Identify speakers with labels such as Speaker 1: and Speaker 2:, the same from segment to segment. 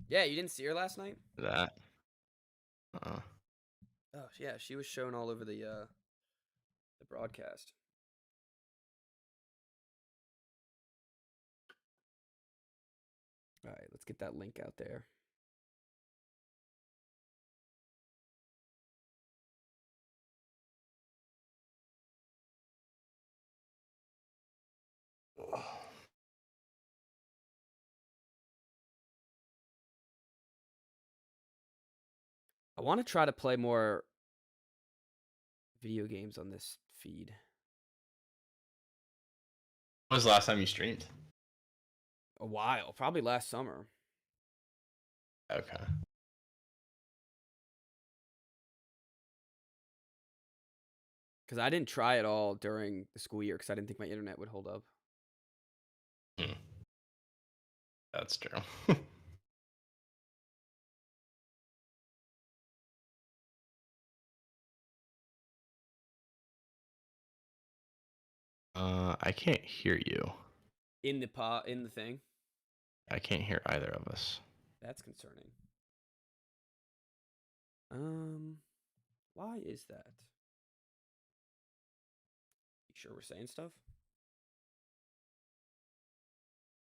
Speaker 1: Yeah, you didn't see her last night?
Speaker 2: That.
Speaker 1: Oh, yeah, she was shown all over the broadcast. All right, let's get that link out there. I want to try to play more video games on this feed.
Speaker 2: When was the last time you streamed?
Speaker 1: A while, probably last summer.
Speaker 2: Okay.
Speaker 1: Because I didn't try it all during the school year because I didn't think my internet would hold up.
Speaker 2: That's true. I can't hear you.
Speaker 1: In the thing?
Speaker 2: I can't hear either of us.
Speaker 1: That's concerning. Why is that? You sure we're saying stuff?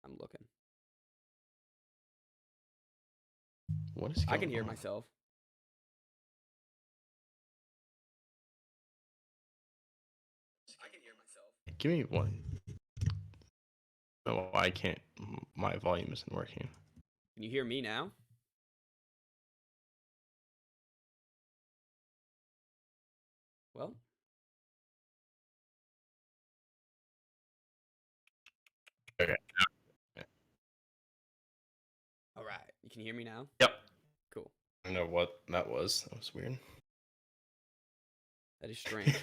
Speaker 1: I'm looking.
Speaker 2: What is going on?
Speaker 1: I can hear myself.
Speaker 2: Give me one. Oh, I can't. My volume isn't working.
Speaker 1: Can you hear me now? Well.
Speaker 2: Okay.
Speaker 1: All right. You can hear me now?
Speaker 2: Yep.
Speaker 1: Cool.
Speaker 2: I don't know what that was. That was weird.
Speaker 1: That is strange.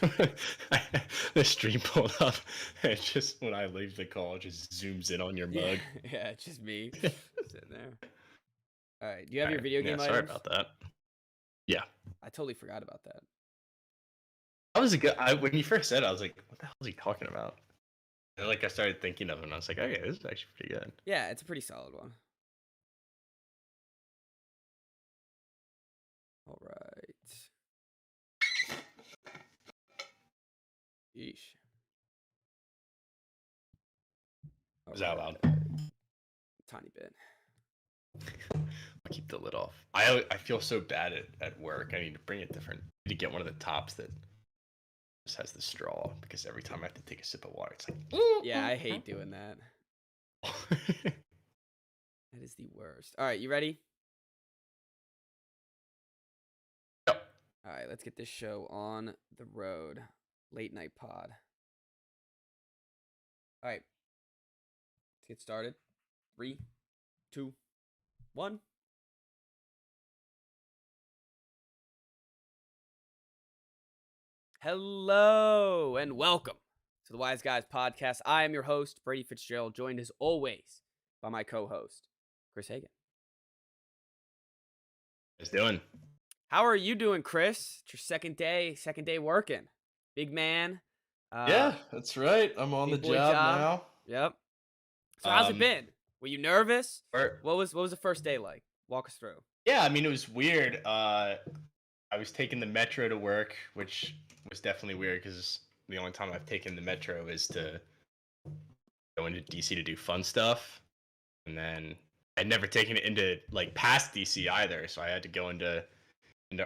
Speaker 2: The stream pulled up, and just when I leave the call, it just zooms in on your mug.
Speaker 1: Yeah, it's just me sitting there. All right. Do you have your video game items?
Speaker 2: Sorry about that. Yeah.
Speaker 1: I totally forgot about that.
Speaker 2: That was a good. When you first said it, I was like, what the hell is he talking about? And I started thinking of it, and I was like, okay, this is actually pretty good.
Speaker 1: Yeah, it's a pretty solid one. All right. Yeesh.
Speaker 2: Was that loud?
Speaker 1: Tiny bit.
Speaker 2: I'll keep the lid off. I feel so bad at work. I need to bring it different. I need to get one of the tops that just has the straw, because every time I have to take a sip of water, it's like...
Speaker 1: Yeah, I hate doing that. That is the worst. All right, you ready?
Speaker 2: Yep.
Speaker 1: All right, let's get this show on the road. Late night pod. All right. Let's get started. 3, 2, 1. Hello and welcome to the Wise Guys podcast. I am your host, Brady Fitzgerald, joined as always by my co-host, Chris Hagan.
Speaker 2: How's doing?
Speaker 1: How are you doing, Chris? It's your second day working. Big man.
Speaker 2: Yeah, that's right. I'm on the job now.
Speaker 1: Yep. So how's it been? Were you nervous?
Speaker 2: What
Speaker 1: was the first day like? Walk us through.
Speaker 2: Yeah, I mean, it was weird. I was taking the metro to work, which was definitely weird because the only time I've taken the metro is to go into DC to do fun stuff. And then I'd never taken it into past DC either, so I had to go into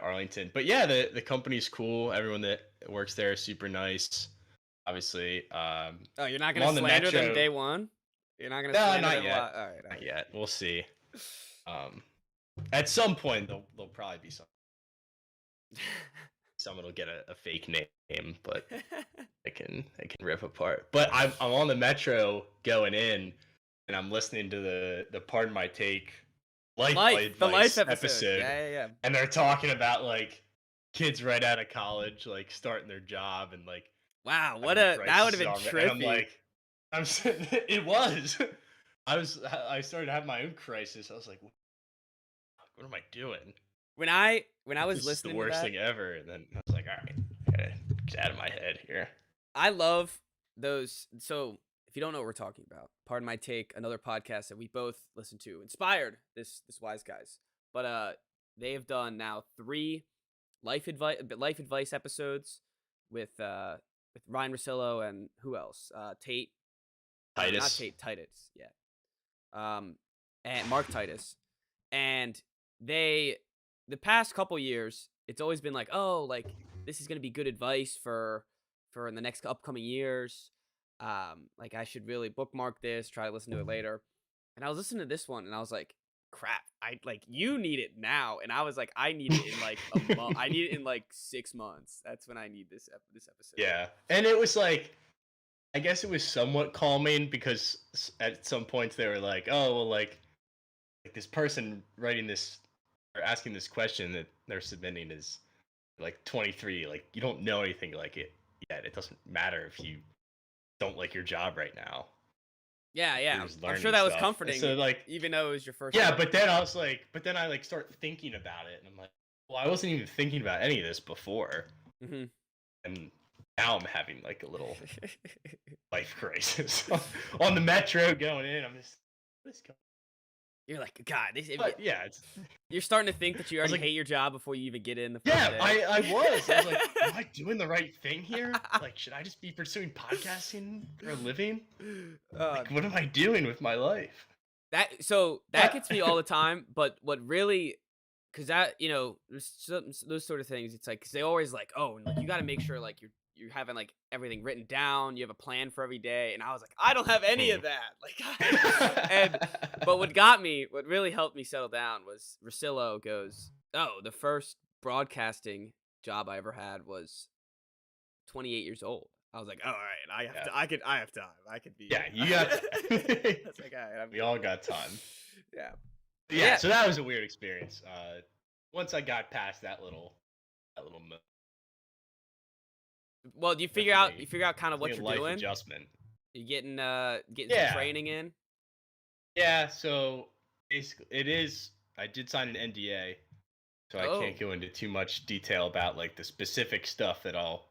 Speaker 2: Arlington. But yeah, the company's cool. Everyone that works there is super nice. Obviously.
Speaker 1: Oh, you're not gonna slander them day one? You're not gonna slander them
Speaker 2: yet.
Speaker 1: All right.
Speaker 2: Not yet. We'll see. At some point there'll probably be some. Someone will get a fake name, but I can rip apart. But I'm on the metro going in, and I'm listening to the Pardon My Take life episode.
Speaker 1: Yeah.
Speaker 2: And they're talking about kids right out of college starting their job and
Speaker 1: wow, that would have been trippy.
Speaker 2: And it was. I started to have my own crisis. I was like, what am I doing?
Speaker 1: When I was
Speaker 2: this
Speaker 1: listening,
Speaker 2: is the worst thing ever. And then I was like, all right, get out of my head here.
Speaker 1: I love those. So if you don't know what we're talking about, pardon my take, another podcast that we both listen to, inspired this Wise Guys. But they have done now 3 life advice episodes with Ryan Russillo and who else? Tate, no, not
Speaker 2: Titus.
Speaker 1: Tate, Titus, yeah. And Mark Titus, and the past couple years, it's always been like, oh, like this is gonna be good advice for in the next upcoming years. Like I should really bookmark this, try to listen to it later. And I was listening to this one, and I was like, crap, I like you need it now, and I was like, I need it in like a month. I need it in like 6 months. That's when I need this episode.
Speaker 2: Yeah, and it was like, I guess it was somewhat calming because at some points they were like, oh, well, like this person writing this or asking this question that they're submitting is like 23. Like you don't know anything like it yet. It doesn't matter if you don't like your job right now.
Speaker 1: Yeah,
Speaker 2: You're
Speaker 1: yeah.
Speaker 2: just
Speaker 1: I'm
Speaker 2: learning
Speaker 1: sure that was
Speaker 2: stuff.
Speaker 1: comforting,
Speaker 2: So like,
Speaker 1: even though it was your first
Speaker 2: yeah,
Speaker 1: time.
Speaker 2: but then I was like, but then I like start thinking about it, and I'm like, well, I wasn't even thinking about any of this before,
Speaker 1: Mm-hmm.
Speaker 2: and now I'm having like a little life crisis on the metro going in. I'm just, what is going?
Speaker 1: You're like, God,
Speaker 2: But yeah, it's
Speaker 1: you're starting to think that you
Speaker 2: I was
Speaker 1: already
Speaker 2: like,
Speaker 1: hate your job before you even get in the first
Speaker 2: yeah,
Speaker 1: day.
Speaker 2: I was like, am I doing the right thing here? Like, should I just be pursuing podcasting for a living? Like, what am I doing with my life?
Speaker 1: That gets me all the time. But what really, because that those sort of things, it's like because they always like, oh, and like you got to make sure like you're having like everything written down, you have a plan for every day, and I was like, I don't have any of that. Like, but what really helped me settle down was Russillo goes, oh, the first broadcasting job I ever had was 28 years old. I was like, oh, all right, I have time. I could be.
Speaker 2: Yeah, you got.
Speaker 1: That's like, all right,
Speaker 2: we all got time.
Speaker 1: Yeah.
Speaker 2: Yeah, so that was a weird experience. Once I got past that little
Speaker 1: well, do you figure out kind of what you're
Speaker 2: life
Speaker 1: doing?
Speaker 2: Adjustment.
Speaker 1: You getting some training in?
Speaker 2: Yeah, so basically it is, I did sign an NDA, so I can't go into too much detail about like the specific stuff that I'll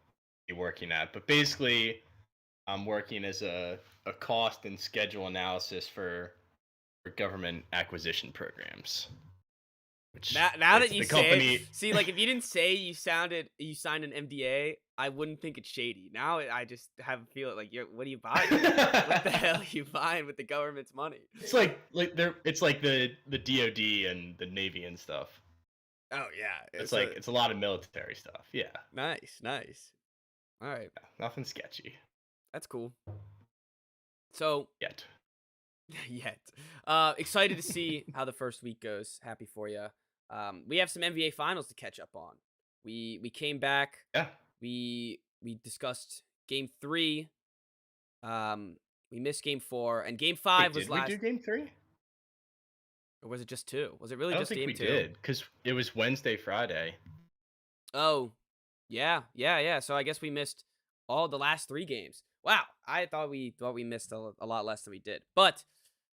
Speaker 2: be working at. But basically I'm working as a cost and schedule analysis for government acquisition programs. Which
Speaker 1: now that you
Speaker 2: say,
Speaker 1: see, like if you didn't say you signed an NDA, I wouldn't think it's shady. Now I just have a feeling like what are you buying? What the hell are you buying with the government's money?
Speaker 2: It's like it's like the DoD and the Navy and stuff.
Speaker 1: Oh yeah,
Speaker 2: it's a lot of military stuff. Yeah.
Speaker 1: Nice. All right.
Speaker 2: Yeah, nothing sketchy.
Speaker 1: That's cool. So
Speaker 2: yet.
Speaker 1: Excited to see how the first week goes. Happy for you. We have some NBA finals to catch up on. We came back.
Speaker 2: Yeah.
Speaker 1: We discussed game 3. We missed game 4, and game 5 was last.
Speaker 2: Did we do game 3?
Speaker 1: Or was it just 2? Was it really
Speaker 2: just
Speaker 1: game 2?
Speaker 2: I don't think we did, because it was Wednesday, Friday.
Speaker 1: Oh, yeah. So I guess we missed all the last 3 games. Wow, I thought we missed a lot less than we did. But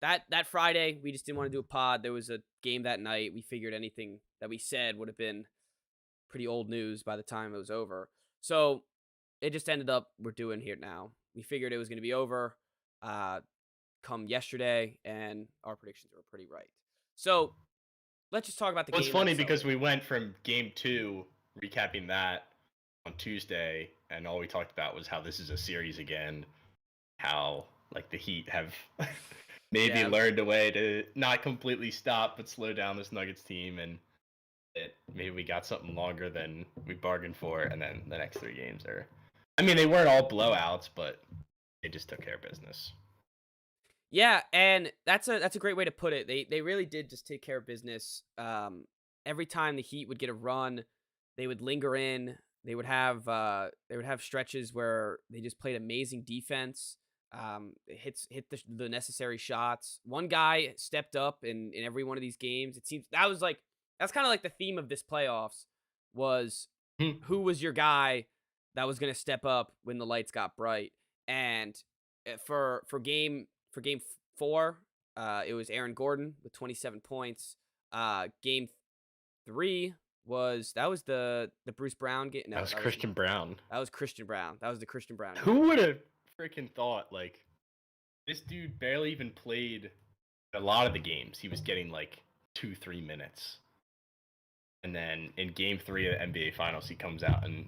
Speaker 1: that Friday, we just didn't want to do a pod. There was a game that night. We figured anything that we said would have been pretty old news by the time it was over. So it just ended up we're doing here now. We figured it was going to be over come yesterday, and our predictions were pretty right. So let's just talk about the game.
Speaker 2: It's funny because we went from game 2, recapping that on Tuesday, and all we talked about was how this is a series again, how like the Heat have maybe learned a way to not completely stop but slow down this Nuggets team, and maybe we got something longer than we bargained for, and then the next 3 games are, I mean, they weren't all blowouts, but they just took care of business.
Speaker 1: Yeah, and that's a great way to put it. They really did just take care of business. Every time the Heat would get a run, they would linger in. They would have stretches where they just played amazing defense. Hit the necessary shots. One guy stepped up in every one of these games. It seems that's kind of like the theme of this playoffs was who was your guy that was going to step up when the lights got bright. And for game 4, it was Aaron Gordon with 27 points. Game 3 was the Bruce Brown game. No,
Speaker 2: that was Christian Brown.
Speaker 1: That was Christian Brown. That was the Christian Brown game.
Speaker 2: Who would have freaking thought, like, This dude barely even played a lot of the games. He was getting like 2-3 minutes, and then in Game 3 of the NBA Finals, he comes out and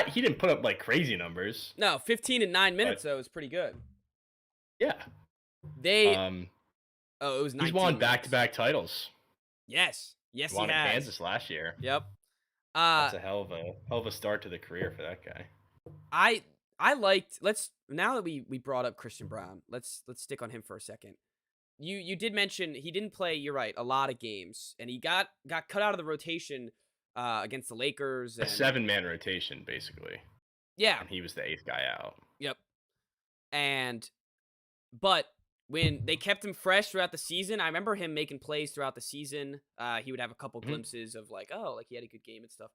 Speaker 2: he didn't put up like crazy numbers,
Speaker 1: No, 15 in 9 minutes
Speaker 2: but
Speaker 1: though is pretty good.
Speaker 2: yeah,
Speaker 1: They
Speaker 2: um,
Speaker 1: Oh, it was
Speaker 2: he's won
Speaker 1: 19 minutes.
Speaker 2: back-to-back titles.
Speaker 1: Yes.
Speaker 2: He
Speaker 1: Yes, he
Speaker 2: won in
Speaker 1: has.
Speaker 2: Kansas last year.
Speaker 1: Yep.
Speaker 2: That's
Speaker 1: Uh
Speaker 2: a hell of a start to the career for that guy.
Speaker 1: I I liked let's now that we brought up Christian Brown, let's stick on him for a second. You did mention he didn't play, you're right, a lot of games and he got cut out of the rotation against the Lakers
Speaker 2: A
Speaker 1: and
Speaker 2: 7-man rotation basically,
Speaker 1: yeah,
Speaker 2: and he was the eighth guy out.
Speaker 1: yep. And but when they kept him fresh throughout the season, I remember him making plays throughout the season. He would have a couple
Speaker 2: Mhm.
Speaker 1: glimpses of like, oh, like he had a good game and stuff.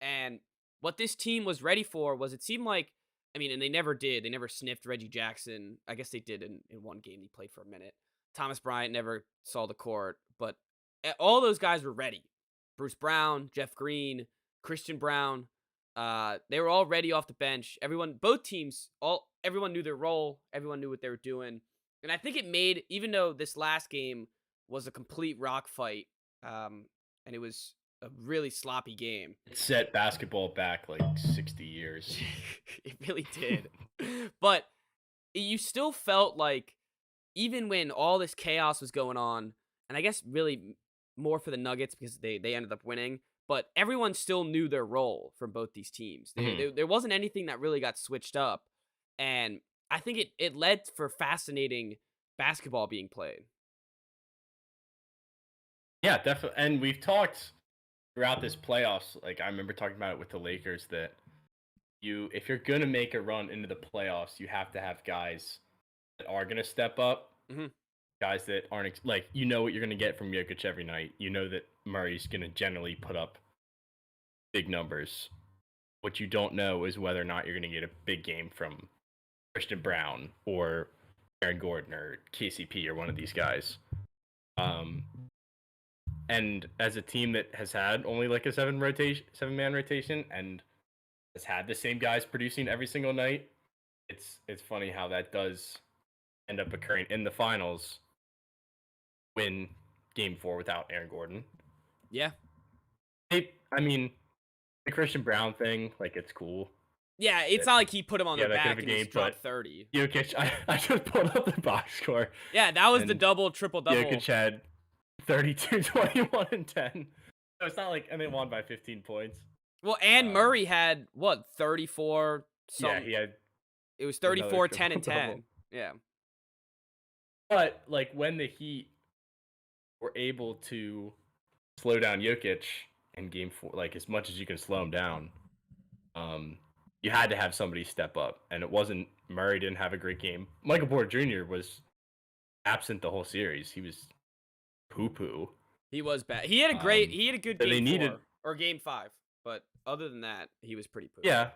Speaker 1: And what this team was ready for was it seemed like, I mean, and they never did. They never sniffed Reggie Jackson. I guess they did in one game. He played for a minute. Thomas Bryant never saw the court, but all those guys were ready. Bruce Brown, Jeff Green, Christian Brown. They were all ready off the bench. Everyone, both teams, everyone knew their role. Everyone knew what they were doing. And I think it made, even though this last game was a complete rock fight, and it was a really sloppy game.
Speaker 2: It set basketball back like 60 years.
Speaker 1: It really did. But you still felt like, even when all this chaos was going on, and I guess really more for the Nuggets because they ended up winning, but everyone still knew their role from both these teams.
Speaker 2: Mhm.
Speaker 1: There wasn't anything that really got switched up. And I think it led for fascinating basketball being played.
Speaker 2: Yeah, definitely. And we've talked throughout this playoffs. Like I remember talking about it with the Lakers that if you're gonna make a run into the playoffs, you have to have guys that are gonna step up,
Speaker 1: Mhm.
Speaker 2: guys that aren't like you know what you're gonna get from Jokic every night. You know that Murray's gonna generally put up big numbers. What you don't know is whether or not you're gonna get a big game from Christian Brown or Aaron Gordon or KCP or one of these guys. Um, and as a team that has had only like a 7-man rotation, and has had the same guys producing every single night, it's funny how that does end up occurring in the finals. Win Game 4 without Aaron Gordon.
Speaker 1: Yeah.
Speaker 2: I mean, the Christian Brown thing, like it's cool.
Speaker 1: Yeah, it's
Speaker 2: That,
Speaker 1: not like he put him on their
Speaker 2: that could have
Speaker 1: back
Speaker 2: a
Speaker 1: and he
Speaker 2: game,
Speaker 1: just dropped
Speaker 2: but
Speaker 1: 30.
Speaker 2: Jokic, I just pulled up the box score,
Speaker 1: Yeah, that was the
Speaker 2: and
Speaker 1: double, triple double.
Speaker 2: Jokic had 32, 21, and 10. So it's not like, and they won by 15 points.
Speaker 1: Well, and
Speaker 2: Um,
Speaker 1: Murray had what, 34
Speaker 2: yeah,
Speaker 1: something.
Speaker 2: he had
Speaker 1: It was
Speaker 2: another
Speaker 1: 34, 10,
Speaker 2: triple
Speaker 1: and
Speaker 2: double.
Speaker 1: 10. Yeah.
Speaker 2: But like when the Heat were able to slow down Jokic in Game 4, like as much as you can slow him down, um, you had to have somebody step up, and it wasn't Murray. Didn't have a great game. Michael Porter Jr. was absent the whole series. He was poo poo.
Speaker 1: He was bad. He had a good
Speaker 2: So they
Speaker 1: game
Speaker 2: needed,
Speaker 1: 4 or game 5, but other than that, he was pretty poo.
Speaker 2: yeah,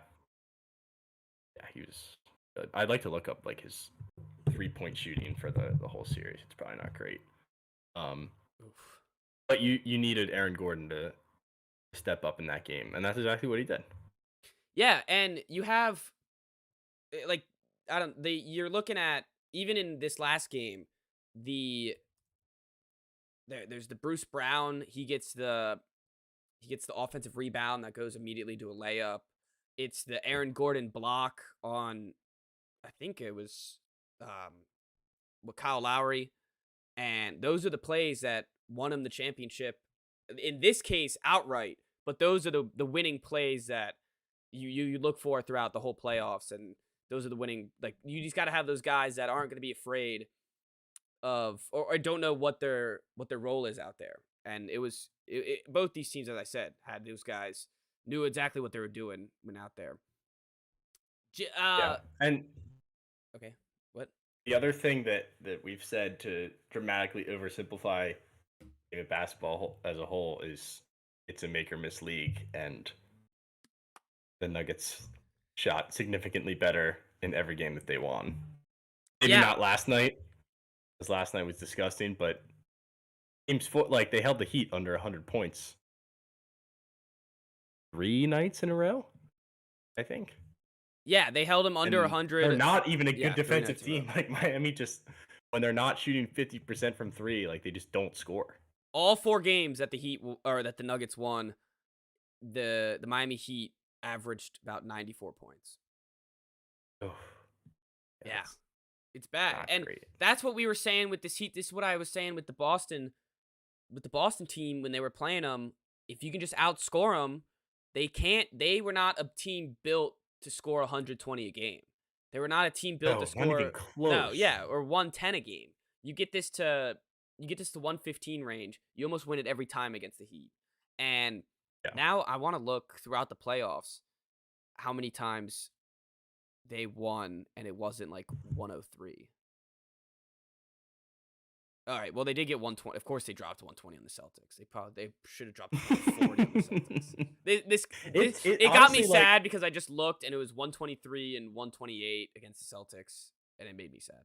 Speaker 2: he was good. I'd like to look up like his 3-point shooting for the whole series. It's probably not great. Um,
Speaker 1: Oof.
Speaker 2: but you needed Aaron Gordon to step up in that game, and that's exactly what he did.
Speaker 1: Yeah, and you have like I don't they you're looking at, even in this last game, the there's the Bruce Brown, he gets the offensive rebound that goes immediately to a layup. It's the Aaron Gordon block on, I think it was with Kyle Lowry, and those are the plays that won him the championship. In this case, outright, but those are the winning plays that you look for throughout the whole playoffs, and those are the winning. Like, you just got to have those guys that aren't going to be afraid of, or don't know what their role is out there. And both these teams, as I said, had those guys, knew exactly what they were doing when out there.
Speaker 2: Yeah, and
Speaker 1: Okay, what?
Speaker 2: the other thing that we've said to dramatically oversimplify basketball as a whole is it's a make or miss league, and the Nuggets shot significantly better in every game that they won. Maybe
Speaker 1: Yeah,
Speaker 2: not last night, because last night was disgusting, but games like they held the Heat under 100 points 3 nights in a row, I think.
Speaker 1: yeah, they held him under
Speaker 2: And they're
Speaker 1: 100.
Speaker 2: not even a good
Speaker 1: Yeah, 3
Speaker 2: defensive
Speaker 1: nights in a row.
Speaker 2: team. Like Miami just when they're not shooting 50% from three, like they just don't score.
Speaker 1: All 4 games that the Heat or that the Nuggets won, the Miami Heat averaged about 94 points.
Speaker 2: Oh, yeah,
Speaker 1: Yeah,
Speaker 2: that's
Speaker 1: it's bad.
Speaker 2: not
Speaker 1: And
Speaker 2: great.
Speaker 1: that's what we were saying with this Heat. This is what I was saying with the Boston team when they were playing them. If you can just outscore them, they can't. They were not a team built to score 120 a game. They were not a team built to
Speaker 2: No, not even
Speaker 1: score no,
Speaker 2: close.
Speaker 1: yeah, or 110 a game. You get this to 115 range. You almost win it every time against the Heat. And
Speaker 2: Yeah.
Speaker 1: now I want to look throughout the playoffs how many times they won and it wasn't like 103. All right. Well, they did get 120. Of course, they dropped 120 on the Celtics. They should have dropped 140 on the Celtics.
Speaker 2: It
Speaker 1: It got me
Speaker 2: honestly, like,
Speaker 1: sad because I just looked and it was 123 and 128 against the Celtics, and it made me sad.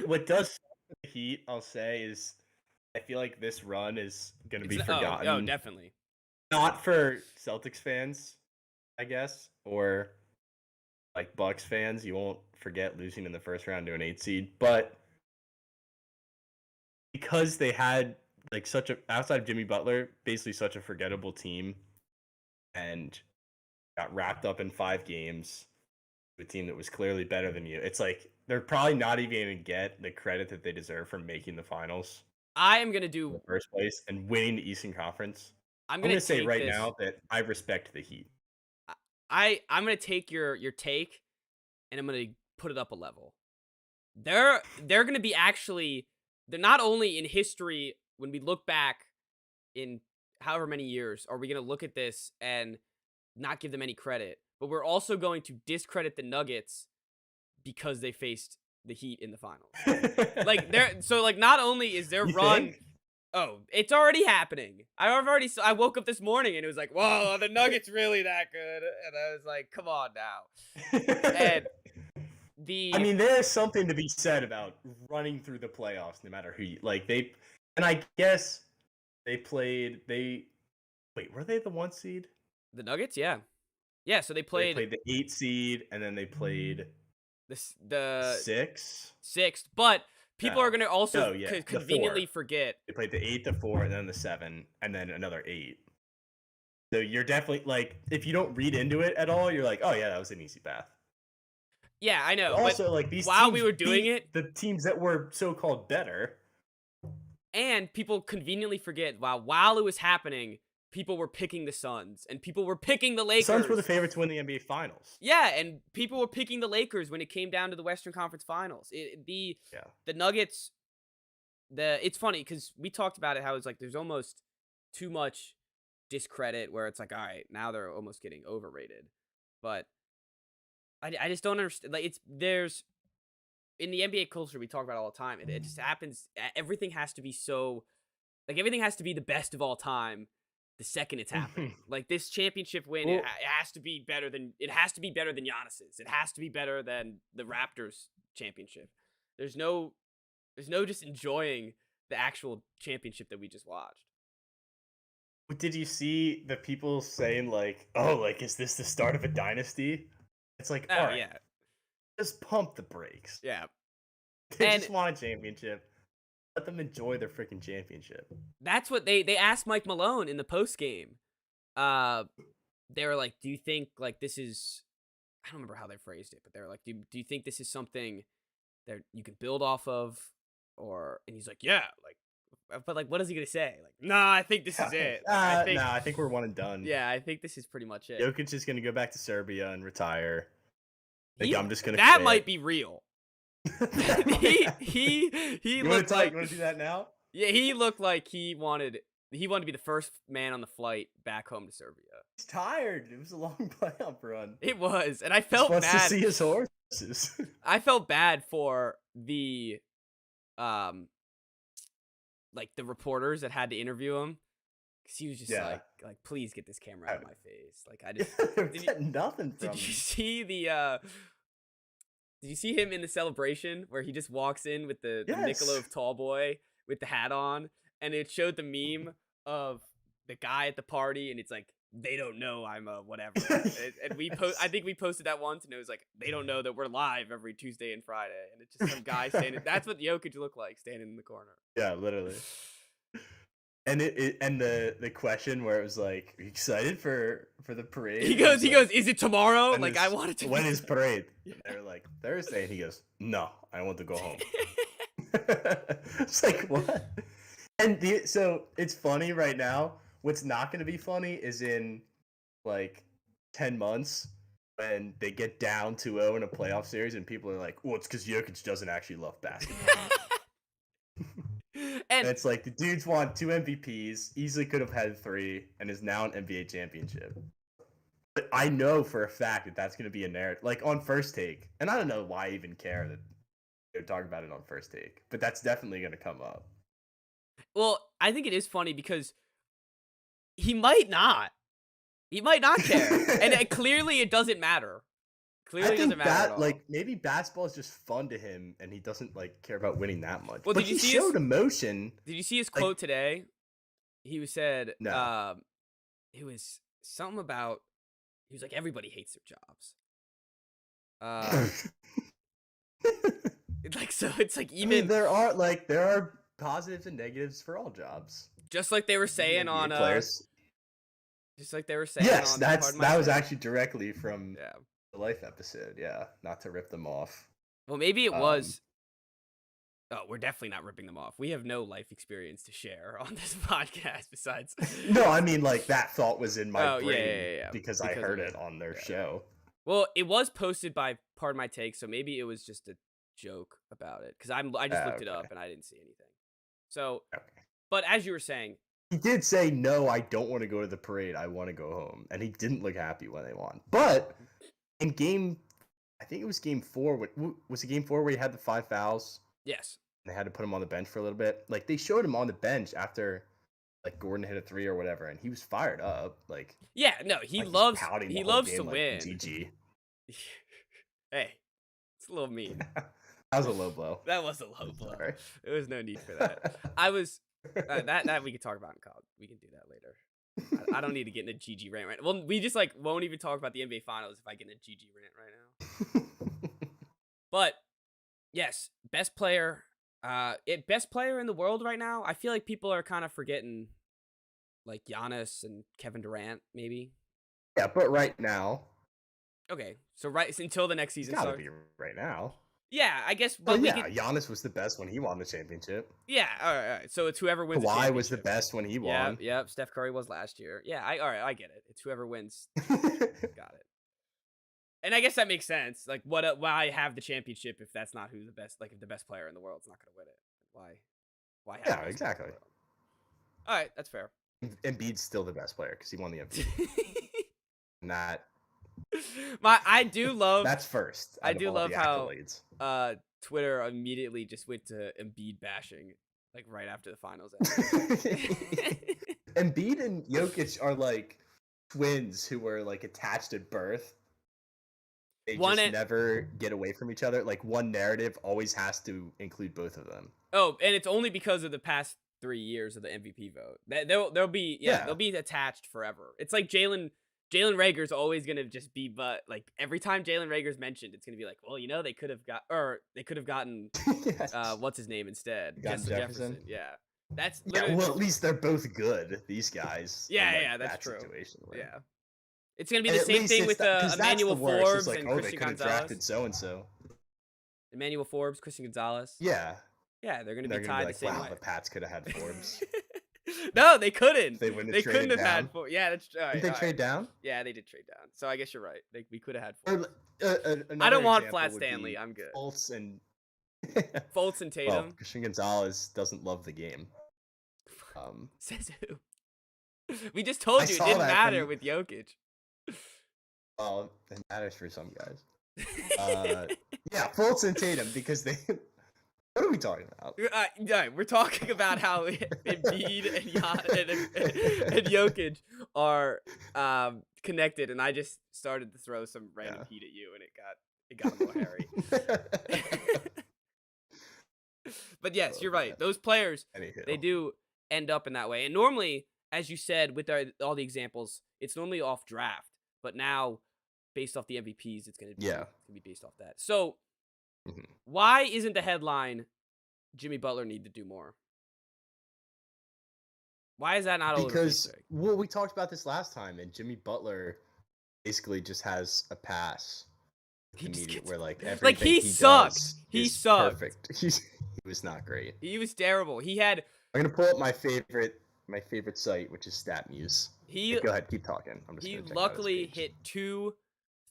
Speaker 2: what does suck for the Heat, I'll say, is I feel like this run is gonna be
Speaker 1: oh,
Speaker 2: forgotten.
Speaker 1: definitely.
Speaker 2: Not for Celtics fans, I guess, or like Bucks fans. You won't forget losing in the first round to an 8 seed, but because they had like such a outside of Jimmy Butler, basically such a forgettable team, and got wrapped up in 5 games with a team that was clearly better than you. It's like they're probably not even going to get the credit that they deserve for making the finals
Speaker 1: I am gonna
Speaker 2: in
Speaker 1: do.
Speaker 2: the first place and winning the Eastern Conference.
Speaker 1: I'm
Speaker 2: I'm
Speaker 1: gonna
Speaker 2: going to say
Speaker 1: take
Speaker 2: right
Speaker 1: this.
Speaker 2: now that I respect the Heat.
Speaker 1: I'm gonna take your take, and I'm gonna put it up a level. They're gonna be actually. They're not only in history when we look back in however many years are we going to look at this and not give them any credit, but we're also going to discredit the Nuggets because they faced the Heat in the finals. Like not only is their
Speaker 2: You
Speaker 1: run,
Speaker 2: think?
Speaker 1: oh, it's already happening. I woke up this morning and it was like, whoa, the Nuggets really that good, and I was like, come on now. And
Speaker 2: I
Speaker 1: the
Speaker 2: mean, there is something to be said about running through the playoffs, no matter who you like. And I guess they played. Wait, were they the 1 seed?
Speaker 1: the Nuggets, yeah, yeah. So they
Speaker 2: They
Speaker 1: played
Speaker 2: played the 8 seed, and then they played
Speaker 1: the
Speaker 2: 6.
Speaker 1: sixth, but people are
Speaker 2: No,
Speaker 1: gonna also
Speaker 2: no, yeah, the
Speaker 1: conveniently
Speaker 2: 4.
Speaker 1: forget.
Speaker 2: They played the 8, the 4, and then the 7, and then another 8. So you're definitely like, if you don't read into it at all, you're like, oh yeah, that was an easy path.
Speaker 1: Yeah, I
Speaker 2: But
Speaker 1: know, but
Speaker 2: also, like, these
Speaker 1: while we
Speaker 2: teams
Speaker 1: were doing
Speaker 2: beat
Speaker 1: it,
Speaker 2: the teams that were so-called better.
Speaker 1: and people conveniently forget while it was happening, people were picking the Suns and people were picking the
Speaker 2: The Suns were the
Speaker 1: Lakers.
Speaker 2: favorites to win the NBA Finals.
Speaker 1: Yeah, and people were picking the Lakers when it came down to the Western Conference Finals.
Speaker 2: Yeah.
Speaker 1: The Nuggets. It's funny because we talked about it how it's like there's almost too much discredit where it's like, all right, now they're almost getting overrated, but I just don't understand. Like there's in the NBA culture we talk about it all the time. It just happens. Everything has to be so like everything has to be the best of all time the second it's happening. Like this championship win,
Speaker 2: Well,
Speaker 1: it has to be better than Giannis's. It has to be better than the Raptors championship. There's no just enjoying the actual championship that we just watched.
Speaker 2: did you see the people saying like, "Oh, like is this the start of a dynasty?" It's like, all
Speaker 1: Oh
Speaker 2: right,
Speaker 1: yeah,
Speaker 2: just pump the brakes.
Speaker 1: yeah,
Speaker 2: They
Speaker 1: and
Speaker 2: just want a championship. Let them enjoy their freaking championship.
Speaker 1: that's what they asked Mike Malone in the post game. Uh, they were like, "Do you think like this is?" I don't remember how they phrased it, but they were like, "Do you think this is something that you can build off of?" Or and he's like, "Yeah, like, but like, what is he gonna say? Like, nah, I think this is it. Like, I think,
Speaker 2: Nah, I think we're one and done.
Speaker 1: yeah, I think this is pretty much it."
Speaker 2: Jokic is gonna go back to Serbia and retire. Like
Speaker 1: He
Speaker 2: I'm just gonna
Speaker 1: that
Speaker 2: quit.
Speaker 1: might be real. He
Speaker 2: You want
Speaker 1: looked
Speaker 2: to
Speaker 1: like
Speaker 2: You want to do that now?
Speaker 1: yeah, he looked like he wanted to be the first man on the flight back home to Serbia.
Speaker 2: He's tired. It was a long playoff run.
Speaker 1: It was, and I
Speaker 2: Just
Speaker 1: felt
Speaker 2: wants to
Speaker 1: bad.
Speaker 2: see his horses.
Speaker 1: I felt bad for the um like the reporters that had to interview him because he was just
Speaker 2: Yeah.
Speaker 1: like please get this camera out of my face. Like I
Speaker 2: Yeah,
Speaker 1: just
Speaker 2: they're
Speaker 1: did you,
Speaker 2: getting nothing from
Speaker 1: did you
Speaker 2: him.
Speaker 1: see the did you see him in the celebration where he just walks in with the
Speaker 2: Yes.
Speaker 1: Michelob tall boy with the hat on, and it showed the meme of the guy at the party and it's like they don't know I'm a whatever. And I think we posted that once, and it was like, they don't know that we're live every Tuesday and Friday, and it's just some guy standing. That's what Jokic looked like, standing in the corner.
Speaker 2: Yeah, literally. And the question where it was like, "Are you excited for the parade?"
Speaker 1: He goes, "Is it tomorrow?" Like, I wanted to.
Speaker 2: When is parade? Yeah. They're like, Thursday, and he goes, "No, I want to go home." It's like, what? And so it's funny right now. What's not going to be funny is in like 10 months when they get down 2-0 in a playoff series, and people are like, "Well, it's because Jokic doesn't actually love basketball." And it's like, the dude's won 2 MVPs, easily could have had 3, and is now an NBA championship. But I know for a fact that that's going to be a narrative, like on First Take. And I don't know why I even care that they're talking about it on First Take, but that's definitely going to come up.
Speaker 1: Well, I think it is funny because he might not. He might not care, and clearly it doesn't matter. Clearly,
Speaker 2: I think
Speaker 1: doesn't matter
Speaker 2: like maybe basketball is just fun to him, and he doesn't like care about winning that much.
Speaker 1: Well,
Speaker 2: but he showed emotion.
Speaker 1: Did you see his quote today? He said,
Speaker 2: No.
Speaker 1: It was something about. He was like, everybody hates their jobs. Like, so it's like, even
Speaker 2: I mean, there are positives and negatives for all jobs.
Speaker 1: Just like they were saying on
Speaker 2: players.
Speaker 1: Just like they were saying.
Speaker 2: Yes,
Speaker 1: on
Speaker 2: that was actually directly from
Speaker 1: the
Speaker 2: Life episode. Yeah, not to rip them off.
Speaker 1: Well, maybe it was. Oh, we're definitely not ripping them off. We have no life experience to share on this podcast besides.
Speaker 2: No, I mean, like, that thought was in my brain
Speaker 1: yeah.
Speaker 2: because I heard it on their show.
Speaker 1: Well, it was posted by Pardon My Take, so maybe it was just a joke about it, because I just looked it up and I didn't see anything. So, but as you were saying,
Speaker 2: he did say, "No, I don't want to go to the parade. I want to go home," and he didn't look happy when they won. But in I think it was game 4. Was it game 4 where he had the 5 fouls?
Speaker 1: Yes.
Speaker 2: They had to put him on the bench for a little bit. Like, they showed him on the bench after, like, Gordon hit a 3 or whatever, and he was fired up. Like,
Speaker 1: yeah, no, he loves to win.
Speaker 2: GG.
Speaker 1: Hey, it's a little mean.
Speaker 2: That was a low blow.
Speaker 1: That was a low blow. Sorry. There was no need for that. I was that we could talk about in college. We can do that later. I don't need to get in a GG rant right now. Well, we just like won't even talk about the NBA Finals if I get in a GG rant right now. But yes, best player in the world right now. I feel like people are kind of forgetting, like, Giannis and Kevin Durant, maybe.
Speaker 2: Yeah, but right now.
Speaker 1: Okay, so until the next season
Speaker 2: starts. Gotta be right now.
Speaker 1: Yeah, I guess.
Speaker 2: But Giannis was the best when he won the championship.
Speaker 1: Yeah, all right. So it's whoever wins.
Speaker 2: Kawhi was the best when he won.
Speaker 1: Yep. Steph Curry was last year. Yeah, all right. I get it. It's whoever wins. Got it. And I guess that makes sense. Like, why have the championship if that's not who the best? Like, if the best player in the world's not going to win it, why? Have
Speaker 2: exactly.
Speaker 1: All right, that's fair.
Speaker 2: Embiid's still the best player because he won the MVP. Not.
Speaker 1: I do love.
Speaker 2: That's first.
Speaker 1: I do love how Twitter immediately just went to Embiid bashing, like, right after the finals.
Speaker 2: Embiid and Jokic are like twins who were like attached at birth. They never get away from each other. Like, one narrative always has to include both of them.
Speaker 1: Oh, and it's only because of the past 3 years of the MVP vote. They'll be attached forever. It's like Jalen Rager's always gonna just be, but like every time Jalen Rager's mentioned, it's gonna be like, well, they could have gotten
Speaker 2: yes.
Speaker 1: What's his name instead?
Speaker 2: Jefferson.
Speaker 1: Yeah, that's
Speaker 2: well, at least they're both good. These guys.
Speaker 1: Yeah, that's true. Yeah, it's gonna be the same thing with Emmanuel Forbes and Christian Gonzalez.
Speaker 2: Drafted so and so.
Speaker 1: Emmanuel Forbes, Christian Gonzalez.
Speaker 2: Yeah.
Speaker 1: Yeah, they're gonna be tied the same way.
Speaker 2: The Pats could have had Forbes.
Speaker 1: No, they couldn't.
Speaker 2: They couldn't have had
Speaker 1: Forbes. Yeah, that's right.
Speaker 2: Did they trade down?
Speaker 1: Yeah, they did trade down. So I guess you're right. We could have had Forbes.
Speaker 2: I
Speaker 1: don't want Flat Stanley. I'm good.
Speaker 2: Fultz and
Speaker 1: Tatum.
Speaker 2: Well, Christian Gonzalez doesn't love the game.
Speaker 1: Says who? We just told you it didn't matter with Jokic.
Speaker 2: Well, it matters for some guys. Yeah, Fultz and Tatum, because they. What are we talking about?
Speaker 1: We're talking about how Embiid and Jokic are connected, and I just started to throw some random heat at you, and it got a little hairy. But yes, you're right. Those players, they do end up in that way. And normally, as you said, with all the examples, It's normally off draft, but now based off the MVPs, it's gonna
Speaker 2: Yeah.
Speaker 1: be based off that. So
Speaker 2: Mhm.
Speaker 1: why isn't the headline Jimmy Butler need to do more? Why is that not all over
Speaker 2: Because
Speaker 1: Facebook?
Speaker 2: well, we talked about this last time, and Jimmy Butler basically just has a pass
Speaker 1: He just
Speaker 2: immediate
Speaker 1: gets
Speaker 2: where like
Speaker 1: like
Speaker 2: everything
Speaker 1: he
Speaker 2: he
Speaker 1: sucked.
Speaker 2: does
Speaker 1: He
Speaker 2: is
Speaker 1: sucked.
Speaker 2: perfect. He was not great.
Speaker 1: He was terrible. He had
Speaker 2: I'm gonna pull up my favorite site, which is StatMuse.
Speaker 1: he
Speaker 2: Go ahead, keep talking. I'm just
Speaker 1: he
Speaker 2: gonna check out his
Speaker 1: luckily
Speaker 2: page.
Speaker 1: hit 2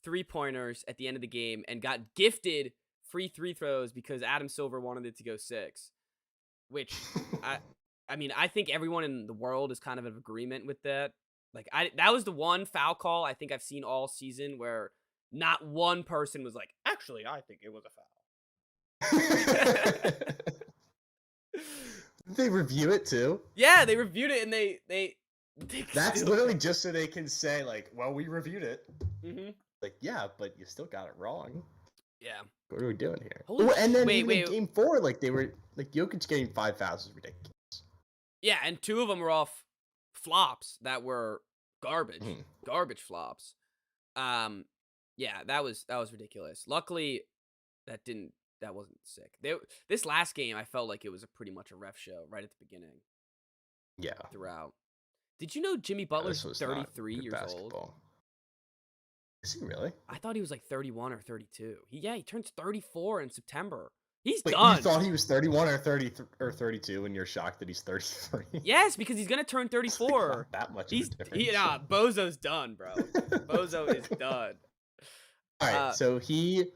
Speaker 1: 3-pointers at the end of the game and got gifted free 3 throws because Adam Silver wanted it to go 6, which I I mean, I think everyone in the world is kind of in agreement with that. Like that was the one foul call I think I've seen all season where not one person was like, "Actually, I think it was a foul."
Speaker 2: Did they review it too?
Speaker 1: Yeah, they reviewed it and they
Speaker 2: That's
Speaker 1: still
Speaker 2: literally just so they can say like, "Well, we reviewed it."
Speaker 1: Mhm.
Speaker 2: Like, yeah, but you still got it wrong.
Speaker 1: Yeah.
Speaker 2: What are we doing here?
Speaker 1: Holy
Speaker 2: Oh, and then
Speaker 1: wait,
Speaker 2: even in
Speaker 1: wait.
Speaker 2: Game 4, like they were like Jokic getting 5 fouls is ridiculous.
Speaker 1: Yeah, and 2 of them were off flops that were garbage.
Speaker 2: Mhm.
Speaker 1: Garbage flops. Um yeah, that was ridiculous. Luckily that wasn't sick. This last game I felt like it was a pretty much a ref show right at the beginning
Speaker 2: Yeah,
Speaker 1: throughout. Did you know Jimmy
Speaker 2: this
Speaker 1: Butler's
Speaker 2: was not
Speaker 1: 33
Speaker 2: good
Speaker 1: years old?
Speaker 2: basketball. Is he really?
Speaker 1: I thought he was like 31 or 32. He turns 34 in September. He's
Speaker 2: Wait, you
Speaker 1: done.
Speaker 2: thought he was 31 or 30 or 32, and you're shocked that he's 33?
Speaker 1: Yes, because he's gonna turn
Speaker 2: It's like
Speaker 1: 34.
Speaker 2: not that much of a difference.
Speaker 1: Bozo's done, bro. Bozo is done.
Speaker 2: All right, so he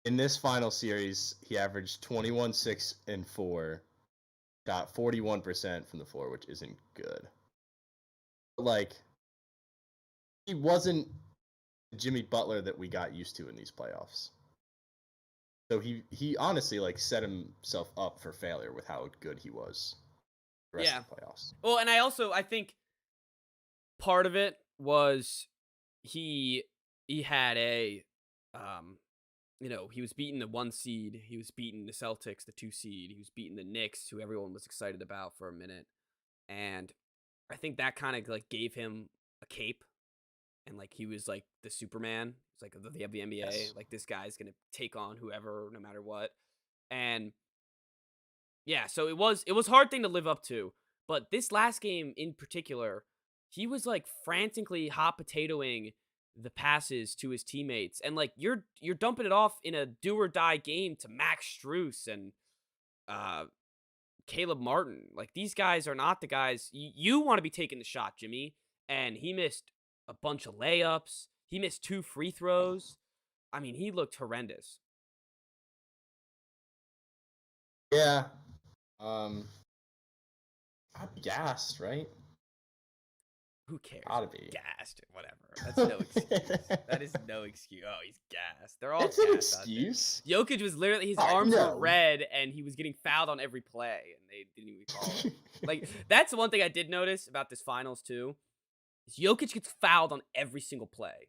Speaker 2: in this final series he averaged 21, 6, and 4, got 41% from the floor, which isn't good. But like he wasn't the Jimmy Butler that we got used to in these playoffs. So he honestly like set himself up for failure with how good he was the rest
Speaker 1: Yeah.
Speaker 2: of the playoffs.
Speaker 1: Well, and I think part of it was he had a he was beating the 1 seed, he was beating the Celtics, the 2 seed, he was beating the Knicks, who everyone was excited about for a minute. And I think that kind of like gave him a cape and like he was like the Superman. It's like they have the NBA,
Speaker 2: Yes.
Speaker 1: like this guy's going to take on whoever no matter what. And yeah, so it was hard thing to live up to. But this last game in particular, he was like frantically hot potatoing the passes to his teammates, and like you're dumping it off in a do or die game to Max Strus and uh Caleb Martin. Like these guys are not the guys you want to be taking the shot, Jimmy. And he missed a bunch of layups. He missed 2 free throws. I mean, he looked horrendous.
Speaker 2: Yeah. Um I'd be gassed, right?
Speaker 1: Who cares?
Speaker 2: Gotta be.
Speaker 1: Gassed. Whatever. That's no excuse. That is no excuse. Oh, he's gassed. They're all
Speaker 2: It's an
Speaker 1: gassed out there.
Speaker 2: excuse.
Speaker 1: Jokic was literally his
Speaker 2: I
Speaker 1: arms
Speaker 2: know.
Speaker 1: were red and he was getting fouled on every play and they didn't even call it. Like that's the one thing I did notice about this finals too. Is Jokic gets fouled on every single play.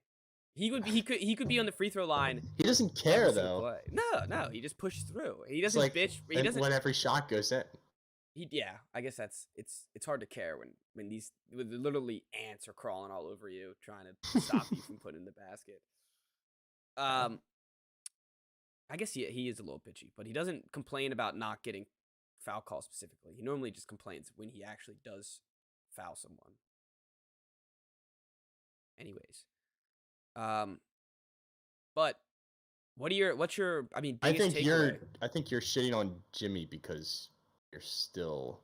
Speaker 1: He could be on the free throw line
Speaker 2: He doesn't
Speaker 1: every
Speaker 2: care
Speaker 1: single
Speaker 2: though.
Speaker 1: play. No, he just pushes through. He
Speaker 2: It's
Speaker 1: doesn't
Speaker 2: like
Speaker 1: bitch. He
Speaker 2: and
Speaker 1: doesn't.
Speaker 2: when every shot goes in.
Speaker 1: Yeah, I guess it's hard to care when these when literally ants are crawling all over you trying to stop you from putting in the basket. I guess he is a little bitchy, but he doesn't complain about not getting foul calls specifically. He normally just complains when he actually does foul someone. Anyways, but what's your
Speaker 2: I
Speaker 1: biggest
Speaker 2: think
Speaker 1: takeaway?
Speaker 2: you're shitting on Jimmy because you're still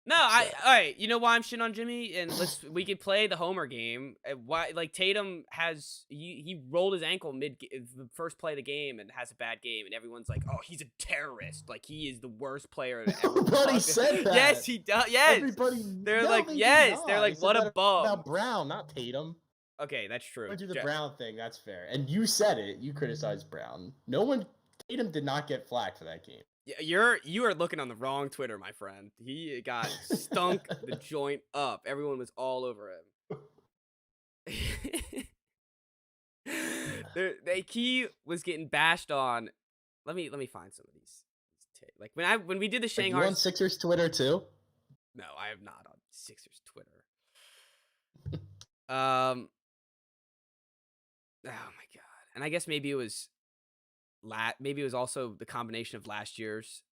Speaker 1: No,
Speaker 2: upset.
Speaker 1: all right. You know why I'm shitting on Jimmy, and we could play the Homer game. Why like Tatum has he rolled his ankle the first play of the game and has a bad game, and everyone's like, oh, he's a terrorist, like he is the worst player to ever.
Speaker 2: Nobody said that.
Speaker 1: Yes, he does. Yes,
Speaker 2: Everybody.
Speaker 1: they're
Speaker 2: No,
Speaker 1: like
Speaker 2: they did
Speaker 1: yes,
Speaker 2: not.
Speaker 1: they're
Speaker 2: They
Speaker 1: like
Speaker 2: said
Speaker 1: what a
Speaker 2: that
Speaker 1: bum.
Speaker 2: about Brown, not Tatum.
Speaker 1: Okay, that's true.
Speaker 2: I do the Brown thing. That's fair. And you said it. You criticized Brown. No one. Tatum did not get flack for that game.
Speaker 1: You are looking on the wrong Twitter, my friend. He got stunk the joint up. Everyone was all over him. He was getting bashed on. Let me find some of these. Like when we did the
Speaker 2: Like,
Speaker 1: Shanghai.
Speaker 2: you on Sixers Twitter too?
Speaker 1: No, I am not on Sixers Twitter. Um, oh my god. And I guess maybe it was maybe it was also the combination of last year's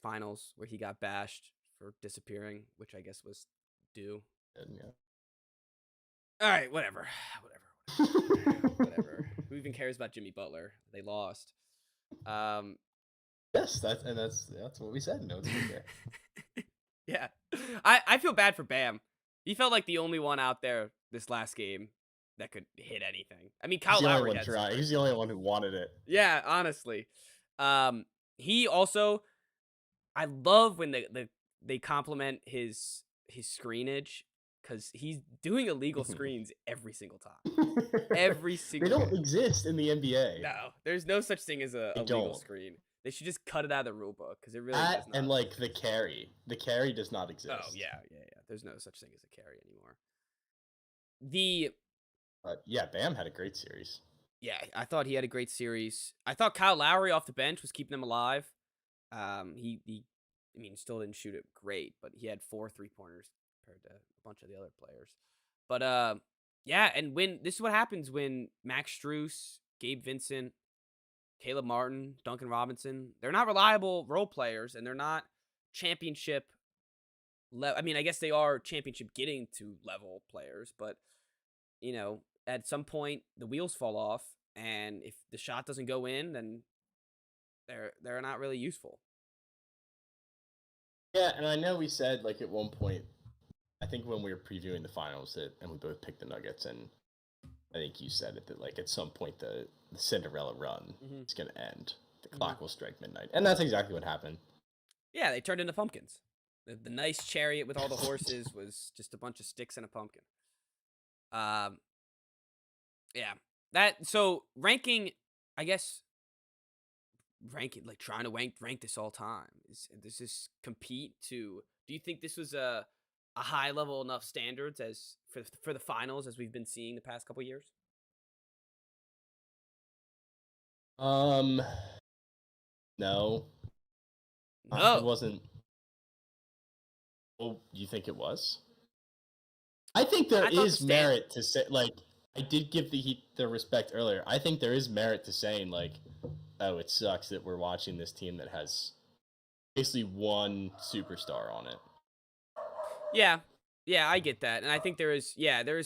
Speaker 1: finals where he got bashed for disappearing, which I guess was due.
Speaker 2: And, yeah.
Speaker 1: All right, whatever. Whatever. Who even cares about Jimmy Butler? They lost. Um
Speaker 2: Yes, that's what we said. No one's gonna care.
Speaker 1: yeah. I feel bad for Bam. He felt like the only one out there this last game that could hit anything. I mean,
Speaker 2: He's
Speaker 1: Kyle
Speaker 2: the only
Speaker 1: Lowry
Speaker 2: one
Speaker 1: had some
Speaker 2: trying.
Speaker 1: great
Speaker 2: He's the only
Speaker 1: plays.
Speaker 2: one who wanted it.
Speaker 1: Yeah, honestly. He also I love when they compliment his screenage because he's doing illegal screens every single time. Every
Speaker 2: They
Speaker 1: single
Speaker 2: don't
Speaker 1: game.
Speaker 2: exist in the NBA.
Speaker 1: No, there's no such thing as
Speaker 2: They
Speaker 1: a legal
Speaker 2: don't.
Speaker 1: screen. They should just cut it out of the rule book because it really
Speaker 2: That
Speaker 1: does
Speaker 2: and
Speaker 1: not.
Speaker 2: like the carry. The carry does not
Speaker 1: Oh
Speaker 2: exist.
Speaker 1: yeah. There's no such thing as a carry anymore. The
Speaker 2: But yeah, Bam had a great series.
Speaker 1: Yeah, I thought he had a great series. I thought Kyle Lowry off the bench was keeping him alive. He I mean, still didn't shoot it great, but he had 4 3-pointers compared to a bunch of the other players. But yeah, and when this is what happens when Max Strus, Gabe Vincent, Caleb Martin, Duncan Robinson, they're not reliable role players, and they're not championship. I mean, I guess they are championship getting to level players, but at some point the wheels fall off, and if the shot doesn't go in, then they're not really useful.
Speaker 2: Yeah, and I know we said like at one point, I think when we were previewing the finals and we both picked the Nuggets, and I think you said it that like at some point the Cinderella run
Speaker 1: Mm-hmm.
Speaker 2: is gonna end. The
Speaker 1: Mm-hmm.
Speaker 2: clock will strike midnight. And that's exactly what happened.
Speaker 1: Yeah, they turned into pumpkins. The nice chariot with all the horses was just a bunch of sticks and a pumpkin. Um, yeah. So ranking, I guess ranking like trying to rank this all time. Does this compete to do you think this was a high level enough standards as for the finals as we've been seeing the past couple years?
Speaker 2: Um no. It
Speaker 1: No.
Speaker 2: wasn't. Well, you think it was? I think there
Speaker 1: I thought the
Speaker 2: is
Speaker 1: stand
Speaker 2: merit to say like I did give the Heat the respect earlier. I think there is merit to saying like, oh, it sucks that we're watching this team that has basically one superstar on it.
Speaker 1: Yeah. Yeah, I get that. And I think there is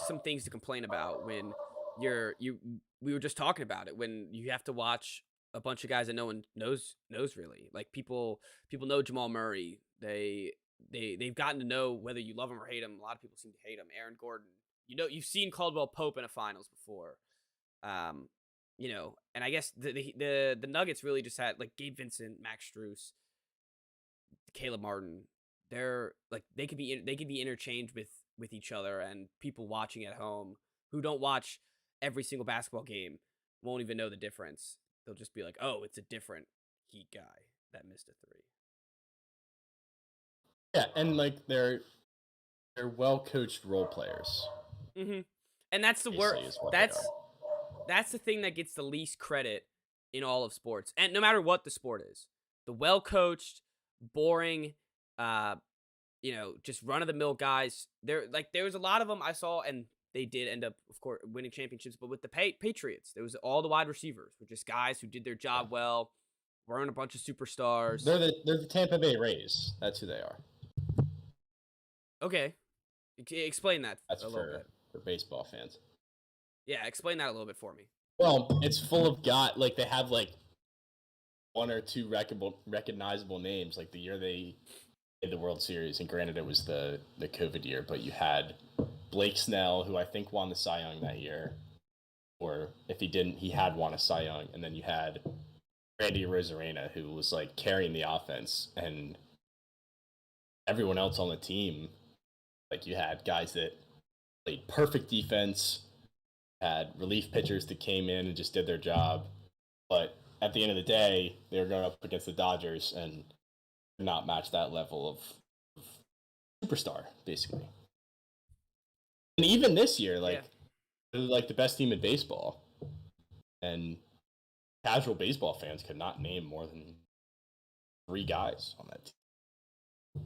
Speaker 1: some things to complain about when you we were just talking about it when you have to watch a bunch of guys that no one knows really. Like people know Jamal Murray. They've gotten to know whether you love him or hate him. A lot of people seem to hate him. Aaron Gordon. You've seen Caldwell Pope in a finals before. Um, and I guess the Nuggets really just had like Gabe Vincent, Max Strus, Caleb Martin. They're like they could be interchanged with each other, and people watching at home who don't watch every single basketball game won't even know the difference. They'll just be like, "Oh, it's a different Heat guy that missed a 3."
Speaker 2: Yeah, and like they're well coached role players.
Speaker 1: Mm-hmm. And that's the word.
Speaker 2: Basically, is what they
Speaker 1: That's
Speaker 2: are.
Speaker 1: that's the thing that gets the least credit in all of sports, and no matter what the sport is, the well coached, boring, uh, just run of the mill guys. There was a lot of them I saw, and they did end up, of course, winning championships. But with the Patriots, there was all the wide receivers were just guys who did their
Speaker 2: Yeah.
Speaker 1: job well, weren't a bunch of superstars.
Speaker 2: They're the Tampa Bay Rays. That's who they are.
Speaker 1: Okay, explain that
Speaker 2: That's
Speaker 1: a little bit.
Speaker 2: for baseball fans.
Speaker 1: Yeah, explain that a little bit for me.
Speaker 2: Well, it's full of like they have like one or two recognizable names. Like the year they did the World Series, and granted it was the COVID year, but you had Blake Snell, who I think won the Cy Young that year, or if he didn't, he had won a Cy Young, and then you had Randy Rosarena, who was like carrying the offense, and everyone else on the team, like you had guys that played perfect defense, had relief pitchers that came in and just did their job, but at the end of the day, they were going up against the Dodgers and could not match that level of superstar, basically. And even this year, like they're like the best team in baseball, and casual baseball fans could not name more than 3 guys on that team.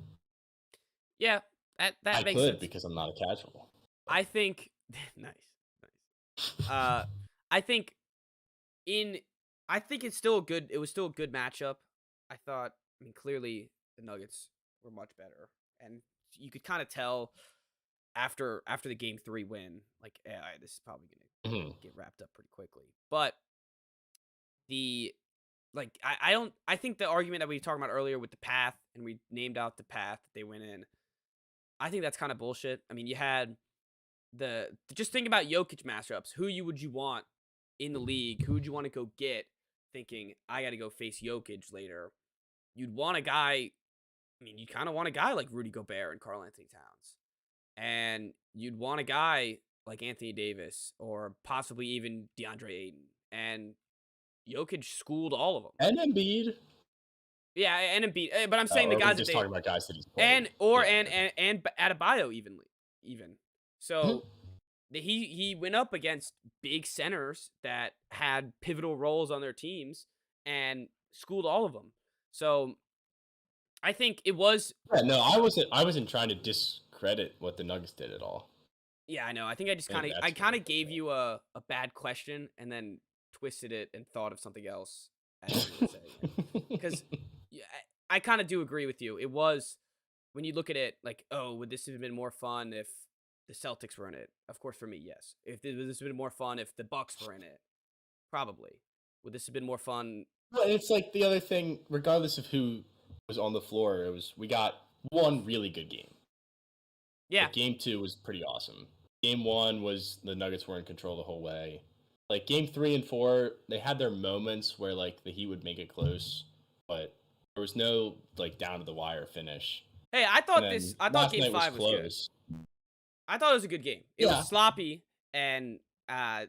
Speaker 1: Yeah, that
Speaker 2: I
Speaker 1: makes
Speaker 2: could
Speaker 1: sense.
Speaker 2: because I'm not a casual.
Speaker 1: I think nice, nice. I think in I think it's still a good. It was still a good matchup. I thought. I mean, clearly the Nuggets were much better, and you could kind of tell after the game 3 win, like, this is probably gonna
Speaker 2: Mhm.
Speaker 1: get wrapped up pretty quickly. But the I don't I think the argument that we talked about earlier with the path, and we named out the path that they went in. I think that's kind of bullshit. I mean, you had just think about Jokic matchups. Who would you want in the league? Who would you want to go get? Thinking I got to go face Jokic later. You'd want a guy. I mean, you kind of want a guy like Rudy Gobert and Karl Anthony Towns, and you'd want a guy like Anthony Davis or possibly even DeAndre Ayton. And Jokic schooled all of them.
Speaker 2: And Embiid.
Speaker 1: Yeah, and Embiid. But I'm saying
Speaker 2: Or
Speaker 1: the
Speaker 2: are we
Speaker 1: guys that
Speaker 2: just
Speaker 1: they
Speaker 2: talking about guys that he's played?
Speaker 1: and or
Speaker 2: Yeah. Okay.
Speaker 1: and Adebayo even.
Speaker 2: Mhm.
Speaker 1: So he went up against big centers that had pivotal roles on their teams and schooled all of them. So I think it was.
Speaker 2: Yeah, no, I wasn't trying to discredit what the Nuggets did at all.
Speaker 1: Yeah, I know. I think I just
Speaker 2: I think
Speaker 1: I
Speaker 2: that's what
Speaker 1: kind of
Speaker 2: it
Speaker 1: gave you a bad question and then twisted it and thought of something else as you were saying it. Because I kind of do agree with you. It was when you look at it like, oh, would this have been more fun if the Celtics were in it? Of course, for me, yes. Would this have been more fun if the Bucks were in it? Probably. Would this have been more fun?
Speaker 2: Well, it's like the other thing, regardless of who was on the floor, we got one really good game.
Speaker 1: Yeah.
Speaker 2: Like game 2 was pretty awesome. Game 1 was the Nuggets were in control the whole way. Like game 3 and 4, they had their moments where like the Heat would make it close, but there was no like down to the wire finish.
Speaker 1: Hey,
Speaker 2: And then
Speaker 1: I thought
Speaker 2: last
Speaker 1: game
Speaker 2: night was
Speaker 1: 5 was good.
Speaker 2: close.
Speaker 1: I thought it was a good game. It was
Speaker 2: Yeah.
Speaker 1: sloppy and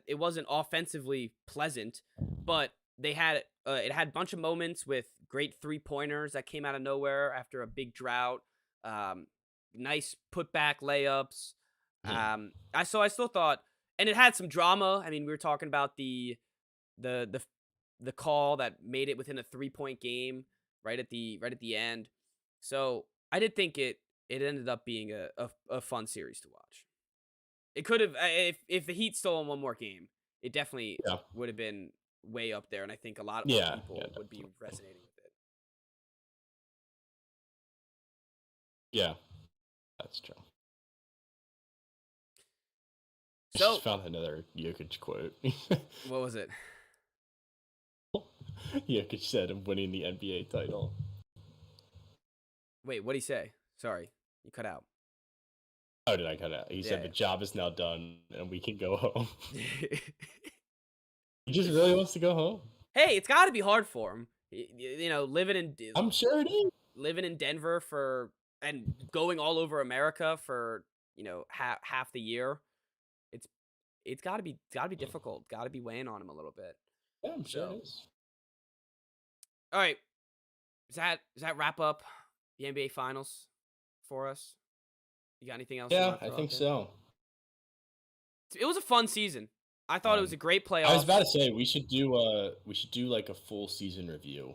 Speaker 1: it wasn't offensively pleasant, but it had a bunch of moments with great 3-pointers that came out of nowhere after a big drought. Nice putback layups. I still thought, and it had some drama. I mean, we were talking about the the call that made it within a 3-point game right at the end. So I did think it ended up being a fun series to watch. It could have if the Heat stole one more game, it definitely
Speaker 2: Yeah.
Speaker 1: would have been way up there, and I think a lot more
Speaker 2: Yeah.
Speaker 1: people
Speaker 2: Yeah.
Speaker 1: would be resonating with it.
Speaker 2: Yeah. That's true. I just
Speaker 1: So
Speaker 2: found another Jokic quote.
Speaker 1: what was it?
Speaker 2: Jokic said, "I'm winning the NBA title."
Speaker 1: Wait, what did he say? Sorry, you cut out.
Speaker 2: Oh, did I cut out? He said,
Speaker 1: Yeah.
Speaker 2: "The job is now done, and we can go home."
Speaker 1: Yeah.
Speaker 2: He just really wants to go home.
Speaker 1: Hey, it's got to be hard for him.
Speaker 2: I'm sure it is.
Speaker 1: Living in Denver and going all over America for half the year. It's it's got to be difficult. Got to be weighing on him a little bit.
Speaker 2: Yeah, I'm sure
Speaker 1: So,
Speaker 2: it is.
Speaker 1: all right, does that wrap up the NBA Finals for us? You got anything else you
Speaker 2: Yeah,
Speaker 1: want to
Speaker 2: I
Speaker 1: throw out
Speaker 2: think
Speaker 1: there?
Speaker 2: so.
Speaker 1: It was a fun season. I thought it was a great
Speaker 2: I was
Speaker 1: playoff.
Speaker 2: about to say we should do like a full season review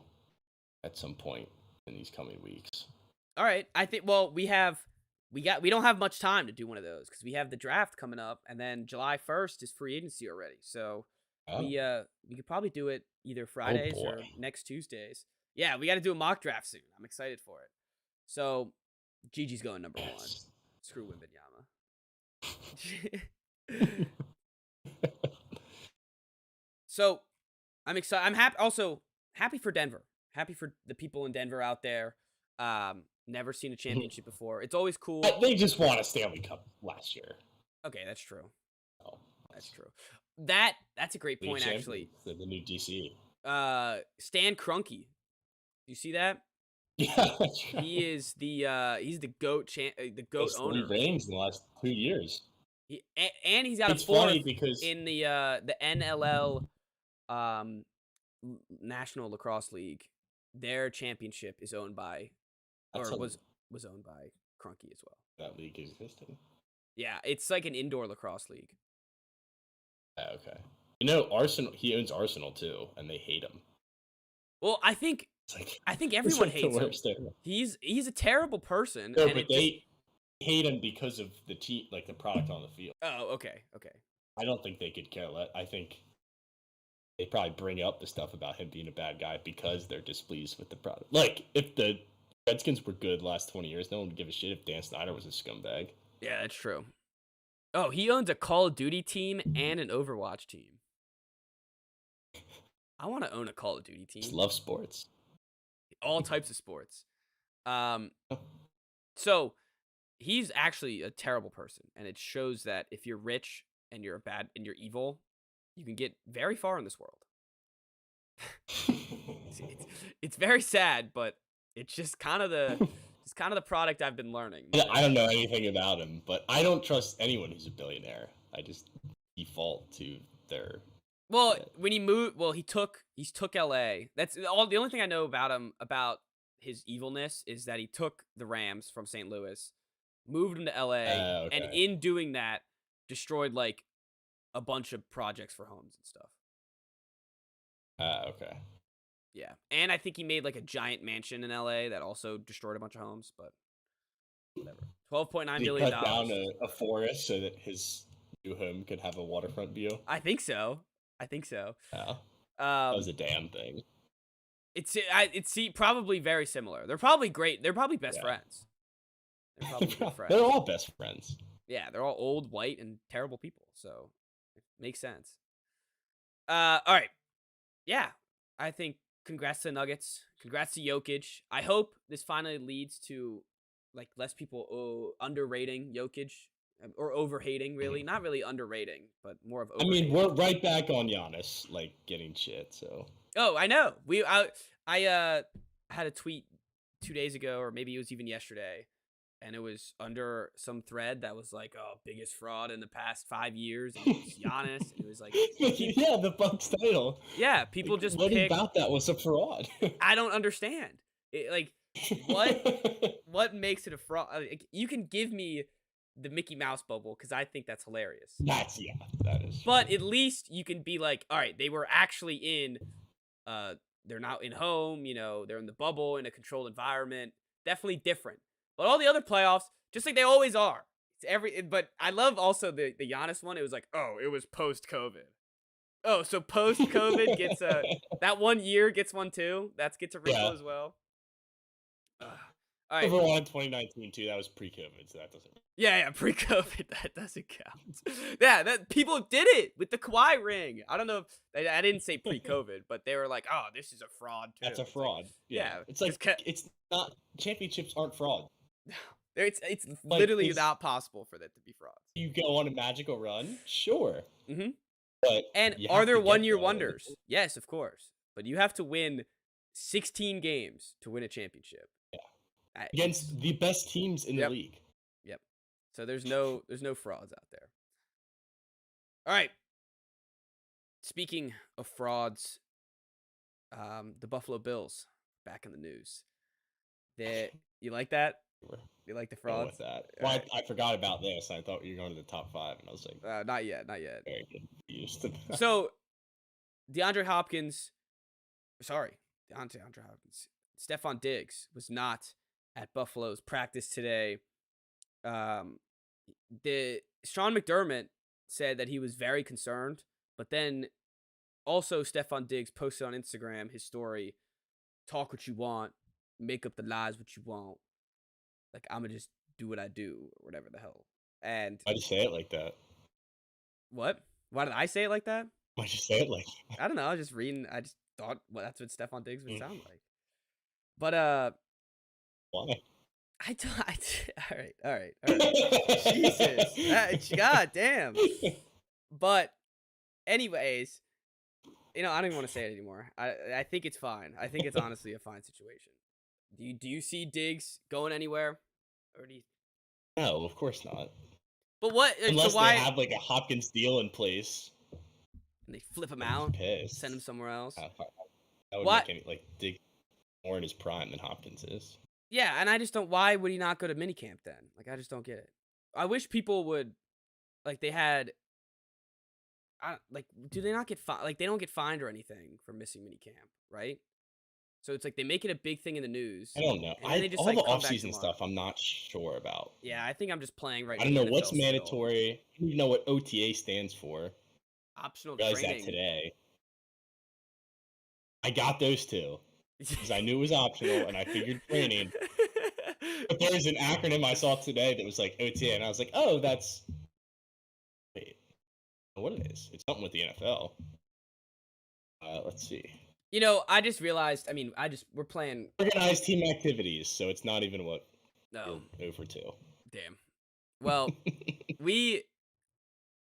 Speaker 2: at some point in these coming weeks.
Speaker 1: All right, I think. Well, we don't have much time to do one of those because we have the draft coming up, and then July 1st is free agency already. So
Speaker 2: Oh,
Speaker 1: we could probably do it either
Speaker 2: oh
Speaker 1: Fridays or
Speaker 2: boy.
Speaker 1: next Tuesdays. Yeah, we got to do a mock draft soon. I'm excited for it. So Gigi's going number 1.
Speaker 2: Yes.
Speaker 1: Screw Wimbenyama. So I'm excited. I'm happy. Also happy for Denver. Happy for the people in Denver out there. Never seen a championship before. It's always cool.
Speaker 2: They just won a Stanley Cup last year.
Speaker 1: Okay, that's true.
Speaker 2: Oh,
Speaker 1: That's true. That's a great
Speaker 2: league
Speaker 1: point, actually.
Speaker 2: champions, they're the new DC.
Speaker 1: Stan Kroenke. You see that?
Speaker 2: Yeah, that's right.
Speaker 1: He's the goat the goat
Speaker 2: It's 3
Speaker 1: owner.
Speaker 2: rings in the last 2 years.
Speaker 1: And he's got
Speaker 2: It's
Speaker 1: a 4th
Speaker 2: funny because
Speaker 1: in the NLL National Lacrosse League. Their championship is owned by
Speaker 2: that's
Speaker 1: or was owned by Kroenke as well.
Speaker 2: that league existed.
Speaker 1: Yeah, it's like an indoor lacrosse league.
Speaker 2: Okay. You know, Arsenal. He owns Arsenal too, and they hate him.
Speaker 1: Well, I think
Speaker 2: It's like
Speaker 1: everyone
Speaker 2: it's like
Speaker 1: hates
Speaker 2: the
Speaker 1: him.
Speaker 2: worst ever.
Speaker 1: He's a terrible person,
Speaker 2: No,
Speaker 1: and
Speaker 2: but
Speaker 1: it just
Speaker 2: hate him because of the the product on the field.
Speaker 1: Oh, okay.
Speaker 2: I don't think they could care less. I think they probably bring up the stuff about him being a bad guy because they're displeased with the product. Like, if the Redskins were good last 20 years, no one would give a shit if Dan Snyder was a scumbag.
Speaker 1: Yeah, that's true. Oh, he owns a Call of Duty team and an Overwatch team. I want to own a Call of Duty
Speaker 2: Just
Speaker 1: team.
Speaker 2: love sports.
Speaker 1: All types of sports. So he's actually a terrible person, and it shows that if you're rich and you're bad and you're evil, you can get very far in this world. It's very sad, but it's just kind of the product I've been learning.
Speaker 2: I don't know anything about him, but I don't trust anyone who's a billionaire. I just default to their.
Speaker 1: Well, when he moved, he took LA. That's all. The only thing I know about him, about his evilness, is that he took the Rams from St. Louis, moved them to LA,
Speaker 2: Okay.
Speaker 1: and in doing that, destroyed like a bunch of projects for homes and stuff.
Speaker 2: Okay.
Speaker 1: Yeah, and I think he made like a giant mansion in LA that also destroyed a bunch of homes, but whatever. $12.9 billion.
Speaker 2: Cut down a forest so that his new home could have a waterfront view.
Speaker 1: I think so.
Speaker 2: Yeah. That was a damn thing.
Speaker 1: It's probably very similar. They're probably great. They're probably best friends. They're probably good friends.
Speaker 2: They're all best friends.
Speaker 1: Yeah, they're all old, white, and terrible people. So it makes sense. All right. Yeah, I think congrats to the Nuggets. Congrats to Jokic. I hope this finally leads to like less people underrating Jokic or overhating. Really, not really underrating, but more of.
Speaker 2: I mean, we're right back on Giannis, like getting shit. So.
Speaker 1: Oh, I know. I had a tweet 2 days ago, or maybe it was even yesterday, and it was under some thread that was like, "Oh, biggest fraud in the past 5 years." And it was Giannis, and it was like,
Speaker 2: yeah, the Bucks title.
Speaker 1: Yeah, people like, just
Speaker 2: what about that was a fraud.
Speaker 1: I don't understand. What makes it a fraud? Like, you can give me the Mickey Mouse bubble because I think that's hilarious.
Speaker 2: That is.
Speaker 1: But true. At least you can be like, all right, they were actually in. They're not in home. They're in the bubble in a controlled environment. Definitely different. But all the other playoffs, just like they always are. But I love also the Giannis one. It was like, oh, it was post-COVID. Oh, so post-COVID gets that 1 year gets one too. That gets a wrinkle as well. All right.
Speaker 2: Overall in 2019 too. That was pre-COVID, so that doesn't.
Speaker 1: Yeah, pre-COVID, that doesn't count. Yeah, that people did it with the Kawhi ring. I don't know if I didn't say pre-COVID, but they were like, "Oh, this is a fraud too."
Speaker 2: That's a fraud. Like,
Speaker 1: yeah,
Speaker 2: it's like it's not. Championships aren't fraud.
Speaker 1: It's literally not possible for that to be fraud.
Speaker 2: You go on a magical run, sure.
Speaker 1: Mm-hmm.
Speaker 2: But
Speaker 1: are there 1 year wonders? Yes, of course. But you have to win 16 games to win a championship.
Speaker 2: Yeah. Against the best teams in the league.
Speaker 1: Yep. So there's no frauds out there. All right. Speaking of frauds, the Buffalo Bills back in the news. You like that? You like the frauds?
Speaker 2: With that. Well, right. I forgot about this. I thought you were going to the top 5, and I was like,
Speaker 1: not yet.
Speaker 2: Very confused.
Speaker 1: So, Deandrea Hopkins. Stephon Diggs was not at Buffalo's practice today. Sean McDermott said that he was very concerned, but then also Stephon Diggs posted on Instagram his story, talk what you want, make up the lies what you want. Like, I'm going to just do what I do, or whatever the hell. And
Speaker 2: why'd you say it like that?
Speaker 1: What? Why did I say it like that?
Speaker 2: Why'd you say it like that?
Speaker 1: I don't know. I was just reading. I just thought that's what Stephon Diggs would sound like. But,
Speaker 2: why?
Speaker 1: All right. Jesus. God damn. But anyways, I don't even want to say it anymore. I think it's fine. I think it's honestly a fine situation. Do you see Diggs going anywhere? Or do you...
Speaker 2: No, of course not.
Speaker 1: But what?
Speaker 2: Unless they have like a Hopkins deal in place.
Speaker 1: And they flip him out, send him somewhere else.
Speaker 2: That would make any Diggs more in his prime than Hopkins is.
Speaker 1: Yeah, and I just don't. Why would he not go to minicamp then? Like, I just don't get it. I wish people would, like, they had. Do they not get fined? Like, they don't get fined or anything for missing minicamp, right? So it's like they make it a big thing in the
Speaker 2: I
Speaker 1: news,
Speaker 2: don't know.
Speaker 1: and then they just
Speaker 2: All the
Speaker 1: like come back
Speaker 2: offseason
Speaker 1: tomorrow.
Speaker 2: stuff I'm not sure about.
Speaker 1: Yeah, I think I'm just playing right
Speaker 2: I
Speaker 1: into
Speaker 2: don't
Speaker 1: the
Speaker 2: know what's
Speaker 1: NFL's fiddle.
Speaker 2: mandatory. I don't even know what OTA stands for.
Speaker 1: Optional
Speaker 2: Realized that
Speaker 1: training.
Speaker 2: today. I got those two because I knew it was optional and I figured training. But there's an acronym I saw today that was like OTA, and I was like, oh, that's wait, what it is? It's something with the NFL. Let's see.
Speaker 1: I just realized. I mean, we're playing.
Speaker 2: Organized team activities, so it's not even what
Speaker 1: No,
Speaker 2: you're over to.
Speaker 1: damn. Well, we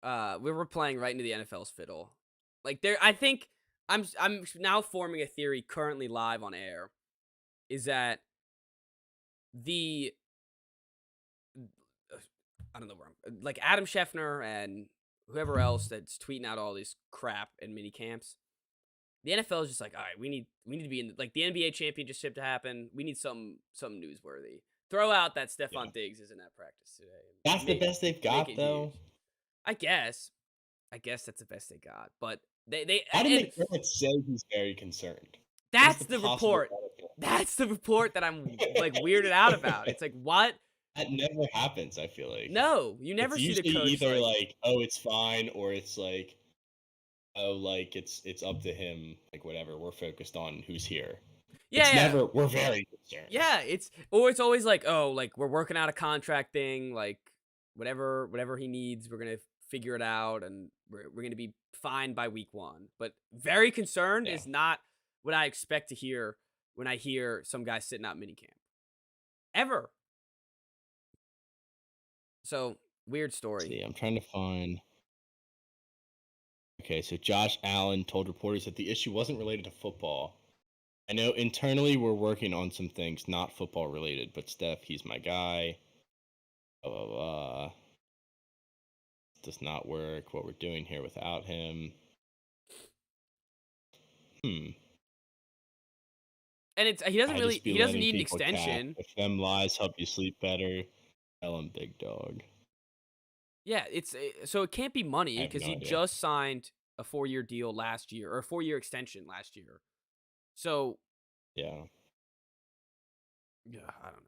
Speaker 1: we were playing right into the NFL's fiddle. Like I think I'm now forming a theory currently live on air is that the I don't know where I'm like Adam Scheffner and whoever else that's tweeting out all this crap in mini camps. The NFL is just like, all right, we need to be in like the NBA championship to happen. We need something newsworthy. Throw out that
Speaker 2: Yeah.
Speaker 1: Stephon Diggs isn't at practice today.
Speaker 2: That's
Speaker 1: And
Speaker 2: the best they've
Speaker 1: make
Speaker 2: got,
Speaker 1: it huge.
Speaker 2: though.
Speaker 1: I guess. I guess that's the best they got. But they
Speaker 2: How did
Speaker 1: and
Speaker 2: McDermott say he's very concerned? What is
Speaker 1: that's
Speaker 2: the
Speaker 1: the
Speaker 2: possible
Speaker 1: report.
Speaker 2: benefit?
Speaker 1: That's the report that I'm like weirded out about. It's like what?
Speaker 2: That never happens, I feel like.
Speaker 1: No, you never
Speaker 2: It's
Speaker 1: see the
Speaker 2: usually
Speaker 1: coach
Speaker 2: either
Speaker 1: like
Speaker 2: like, oh, it's fine, or it's like, oh, like it's up to him, like whatever. We're focused on who's here.
Speaker 1: yeah,
Speaker 2: It's
Speaker 1: yeah.
Speaker 2: never we're very concerned.
Speaker 1: Yeah, it's always like, oh, like we're working out a contract thing, like whatever he needs, we're gonna figure it out, and we're gonna be fine by week one. But very concerned
Speaker 2: Yeah.
Speaker 1: is not what I expect to hear when I hear some guy sitting out minicamp. Ever. So weird story.
Speaker 2: See, I'm trying to find. Okay, so Josh Allen told reporters that the issue wasn't related to football. I know internally we're working on some things not football related, but Steph, he's my guy. Blah, blah, blah. Does not work. What we're doing here without him. Hmm.
Speaker 1: And
Speaker 2: I just be
Speaker 1: he doesn't
Speaker 2: letting
Speaker 1: need an
Speaker 2: people cap.
Speaker 1: extension.
Speaker 2: If them lies help you sleep better, tell him big dog.
Speaker 1: Yeah, so it can't be
Speaker 2: I
Speaker 1: money
Speaker 2: have
Speaker 1: because
Speaker 2: no
Speaker 1: he
Speaker 2: idea.
Speaker 1: just signed a 4-year deal last year or a 4-year extension last year. So
Speaker 2: Yeah.
Speaker 1: yeah, I don't know.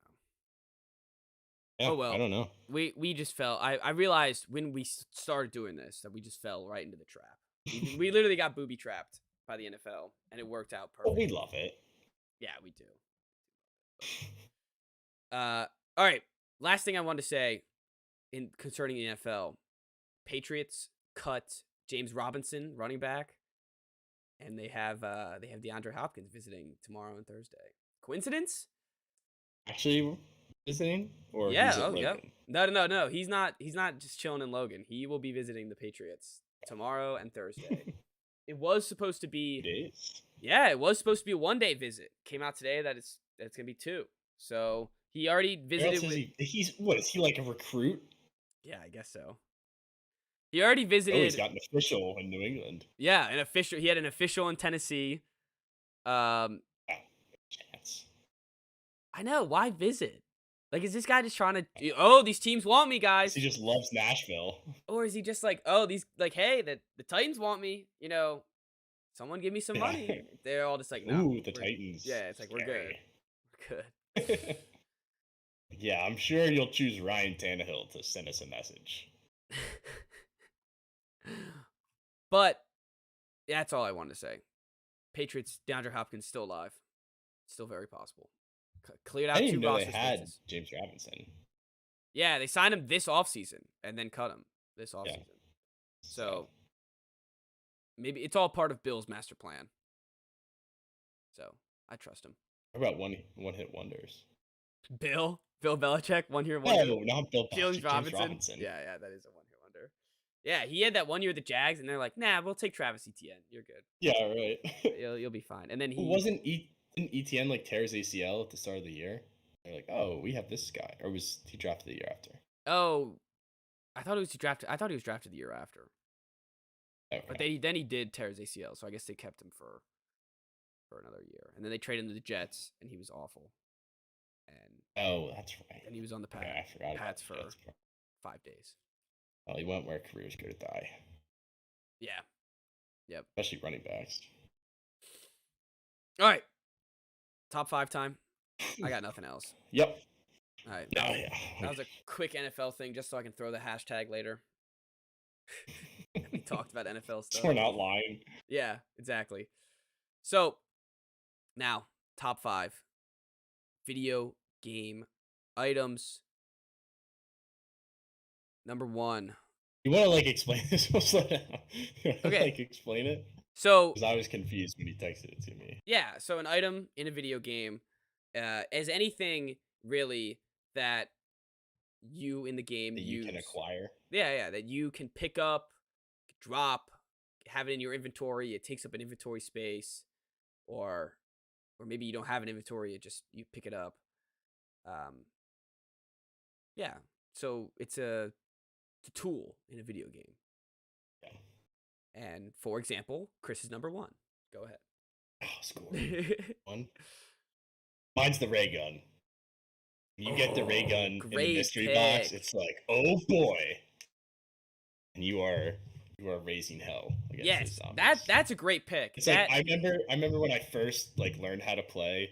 Speaker 2: Yeah,
Speaker 1: Oh
Speaker 2: I
Speaker 1: well,
Speaker 2: don't know.
Speaker 1: we just fell. I realized when we started doing this that we just fell right into the trap. We literally got booby trapped by the NFL, and it worked out
Speaker 2: But we
Speaker 1: perfectly.
Speaker 2: love it.
Speaker 1: Yeah, we do. All right. Last thing I wanted to say in concerning the NFL, Patriots cut James Robinson, running back, and they have DeAndre Hopkins visiting tomorrow and Thursday. Coincidence?
Speaker 2: Actually visiting? Or
Speaker 1: Yeah.
Speaker 2: he's at
Speaker 1: Oh, yeah.
Speaker 2: Logan?
Speaker 1: No. He's not. He's not just chilling in Logan. He will be visiting the Patriots tomorrow and Thursday. It was supposed to
Speaker 2: It
Speaker 1: be.
Speaker 2: is.
Speaker 1: Yeah, it was supposed to be a 1-day visit. Came out today that it's gonna be 2. So he already
Speaker 2: Where else
Speaker 1: visited
Speaker 2: is
Speaker 1: with.
Speaker 2: he's what, is he like a recruit?
Speaker 1: Yeah, I guess so. He already
Speaker 2: Oh, he's
Speaker 1: visited.
Speaker 2: got an official in New England.
Speaker 1: Yeah, an official. He had an official in Tennessee.
Speaker 2: Ah, chance.
Speaker 1: I know. Why visit? Like, is this guy just trying to? Oh, these teams want me,
Speaker 2: He
Speaker 1: guys.
Speaker 2: just loves Nashville.
Speaker 1: Or is he just like, oh, these like, hey, the Titans want me. Someone give me some
Speaker 2: Yeah.
Speaker 1: money. They're all just like, no.
Speaker 2: Ooh, the Titans.
Speaker 1: Yeah, it's like we're good.
Speaker 2: Scary.
Speaker 1: We're good.
Speaker 2: Yeah, I'm sure you'll choose Ryan Tannehill to send us a message.
Speaker 1: But that's all I wanted to say. Patriots, DeAndre Hopkins still alive. Still very possible. Cleared
Speaker 2: I
Speaker 1: out
Speaker 2: didn't
Speaker 1: 2
Speaker 2: even know they
Speaker 1: roster
Speaker 2: had
Speaker 1: spaces.
Speaker 2: James Robinson.
Speaker 1: Yeah, they signed him this offseason and then cut him this offseason.
Speaker 2: Yeah.
Speaker 1: So maybe it's all part of Bill's master plan. So I trust him.
Speaker 2: What about one hit wonders?
Speaker 1: Bill Belichick, 1-year
Speaker 2: No,
Speaker 1: wonder.
Speaker 2: not Bill Belichick.
Speaker 1: James
Speaker 2: James
Speaker 1: Robinson.
Speaker 2: Robinson.
Speaker 1: Yeah, that is a 1-year wonder. Yeah, he had that 1 year with the Jags, and they're like, nah, we'll take Travis Etienne. You're good.
Speaker 2: Yeah, right.
Speaker 1: You'll be fine. And then
Speaker 2: Didn't ETN like tear his ACL at the start of the year? They're like, oh, we have this guy, or was he drafted the year after?
Speaker 1: Oh, I thought he was drafted the year after.
Speaker 2: Okay.
Speaker 1: But then he did tear his ACL, so I guess they kept him for another year. And then they traded him to the Jets, and he was awful. And
Speaker 2: Oh, that's right.
Speaker 1: he was on the
Speaker 2: Yeah, I forgot about
Speaker 1: Pats
Speaker 2: the
Speaker 1: for
Speaker 2: Jets.
Speaker 1: 5 days.
Speaker 2: Well, he went where careers go to die,
Speaker 1: Yeah. Yep.
Speaker 2: especially running backs.
Speaker 1: All right. Top 5 time. I got nothing else.
Speaker 2: Yep.
Speaker 1: All right,
Speaker 2: No, yeah.
Speaker 1: that was a quick NFL thing, just so I can throw the hashtag later. We talked about NFL
Speaker 2: So
Speaker 1: stuff.
Speaker 2: we're not lying.
Speaker 1: Yeah, exactly. So now, top 5 video game items. Number 1.
Speaker 2: You want to like explain this? You want to
Speaker 1: Okay,
Speaker 2: like explain it?
Speaker 1: so
Speaker 2: Because I was confused when you texted it to me.
Speaker 1: yeah, so an item in a video game is anything really that you in the game
Speaker 2: That you can
Speaker 1: use.
Speaker 2: acquire.
Speaker 1: Yeah, that you can pick up, drop, have it in your inventory. It takes up an inventory space, or maybe you don't have an inventory. You pick it up. Um, yeah. So it's a tool in a video game.
Speaker 2: Yeah.
Speaker 1: And for example, Chris is number 1. Go
Speaker 2: Oh, score.
Speaker 1: ahead.
Speaker 2: One. Mine's the ray gun. You get the ray
Speaker 1: Oh,
Speaker 2: gun in the
Speaker 1: great
Speaker 2: mystery box.
Speaker 1: pick.
Speaker 2: It's like, oh boy, and you are raising hell against those
Speaker 1: Yes,
Speaker 2: zombies.
Speaker 1: that's a great pick.
Speaker 2: It's like
Speaker 1: That
Speaker 2: I remember when I first like learned how to play.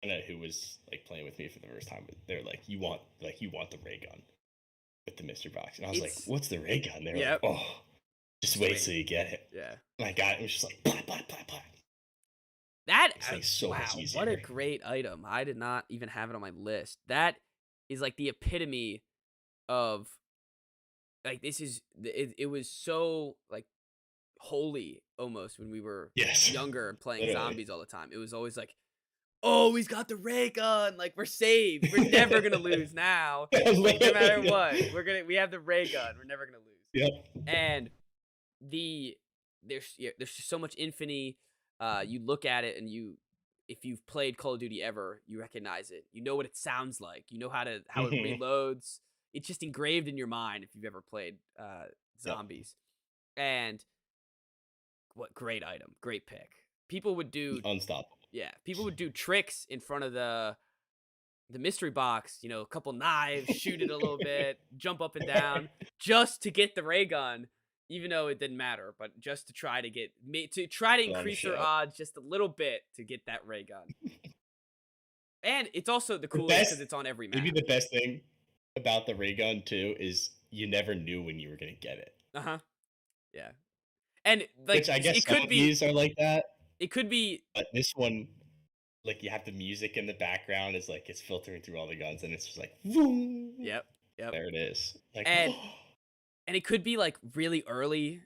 Speaker 2: I don't know who was like playing with me for the first time, but they're like, you want the ray gun with the mystery box, and I was like,
Speaker 1: it's
Speaker 2: what's the ray gun? They were like,
Speaker 1: yep.
Speaker 2: oh, just wait till you get it.
Speaker 1: Yeah.
Speaker 2: And I got it. It was just like, blah, blah, blah, blah.
Speaker 1: That
Speaker 2: This thing's so
Speaker 1: wow,
Speaker 2: much
Speaker 1: what a
Speaker 2: easier.
Speaker 1: great item. I did not even have it on my list. That is like the epitome of like it was so like holy almost when we were
Speaker 2: Yes,
Speaker 1: younger and playing
Speaker 2: literally.
Speaker 1: zombies all the time. It was always like, "Oh, he's got the ray gun. Like we're saved. We're never going to lose now. Like no matter what,
Speaker 2: Literally.
Speaker 1: we have the ray gun. We're never going to lose."
Speaker 2: Yep.
Speaker 1: And there's just so much infinity. You look at it and if you've played Call of Duty ever, you recognize it. You know what it sounds like. You know how it
Speaker 2: Mhm.
Speaker 1: reloads. It's just engraved in your mind if you've ever played
Speaker 2: Yep.
Speaker 1: zombies. And what great item, great pick. People would do
Speaker 2: Unstoppable.
Speaker 1: people would do tricks in front of the mystery box, a couple knives, shoot it a little bit, jump up and down, just to get the ray gun, even though it didn't matter, but just to try to
Speaker 2: Put on a
Speaker 1: increase their
Speaker 2: show.
Speaker 1: odds just a little bit to get that ray gun. And it's also the
Speaker 2: The
Speaker 1: coolest because
Speaker 2: best,
Speaker 1: it's on every
Speaker 2: maybe
Speaker 1: map.
Speaker 2: the best thing about the ray gun too is you never knew when you were gonna get it.
Speaker 1: Uh huh. Yeah. And like
Speaker 2: Which I guess
Speaker 1: it
Speaker 2: some
Speaker 1: could
Speaker 2: of
Speaker 1: be,
Speaker 2: these are like that,
Speaker 1: it could be.
Speaker 2: but this one, like you have the music in the background is like it's filtering through all the guns, and it's just like, boom,
Speaker 1: Yep. Yep.
Speaker 2: there it is. Like,
Speaker 1: And it could be like really early,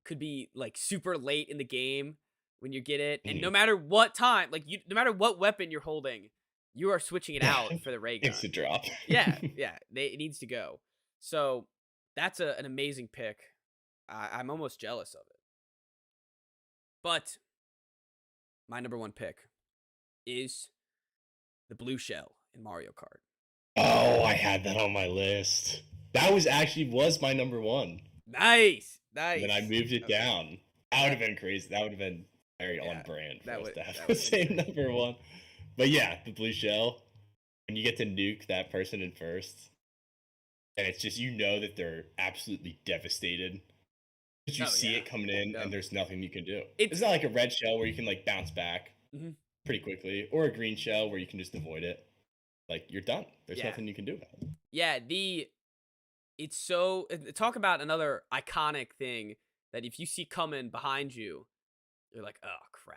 Speaker 1: could be like super late in the game when you get it, and no
Speaker 2: mhm.
Speaker 1: matter what time, no matter what weapon you're holding, you are switching it
Speaker 2: Yeah,
Speaker 1: out for the ray gun.
Speaker 2: instant drop.
Speaker 1: Yeah, it needs to go. So that's an amazing pick. I'm almost jealous of it. But my number 1 pick is the blue shell in Mario Kart.
Speaker 2: Oh, I had that on my list. That was my number one.
Speaker 1: Nice,
Speaker 2: And then I
Speaker 1: nice.
Speaker 2: moved it
Speaker 1: Okay,
Speaker 2: down. That would have been crazy. That would have been very
Speaker 1: yeah,
Speaker 2: on brand for
Speaker 1: that
Speaker 2: us
Speaker 1: would
Speaker 2: to have
Speaker 1: that
Speaker 2: the
Speaker 1: would have been
Speaker 2: same
Speaker 1: great.
Speaker 2: number one. But yeah, the blue shell, when you get to nuke that person in first, and it's just you know that they're absolutely devastated. But you
Speaker 1: Oh
Speaker 2: see
Speaker 1: yeah,
Speaker 2: it coming in
Speaker 1: yep.
Speaker 2: and there's nothing you can do. It's
Speaker 1: It's
Speaker 2: not like a red shell where you can like bounce back
Speaker 1: mhm,
Speaker 2: pretty quickly, or a green shell where you can just avoid it. Like you're done. There's
Speaker 1: yeah,
Speaker 2: nothing you can do about it.
Speaker 1: yeah. It's so talk about another iconic thing that if you see coming behind you, you're like, oh crap.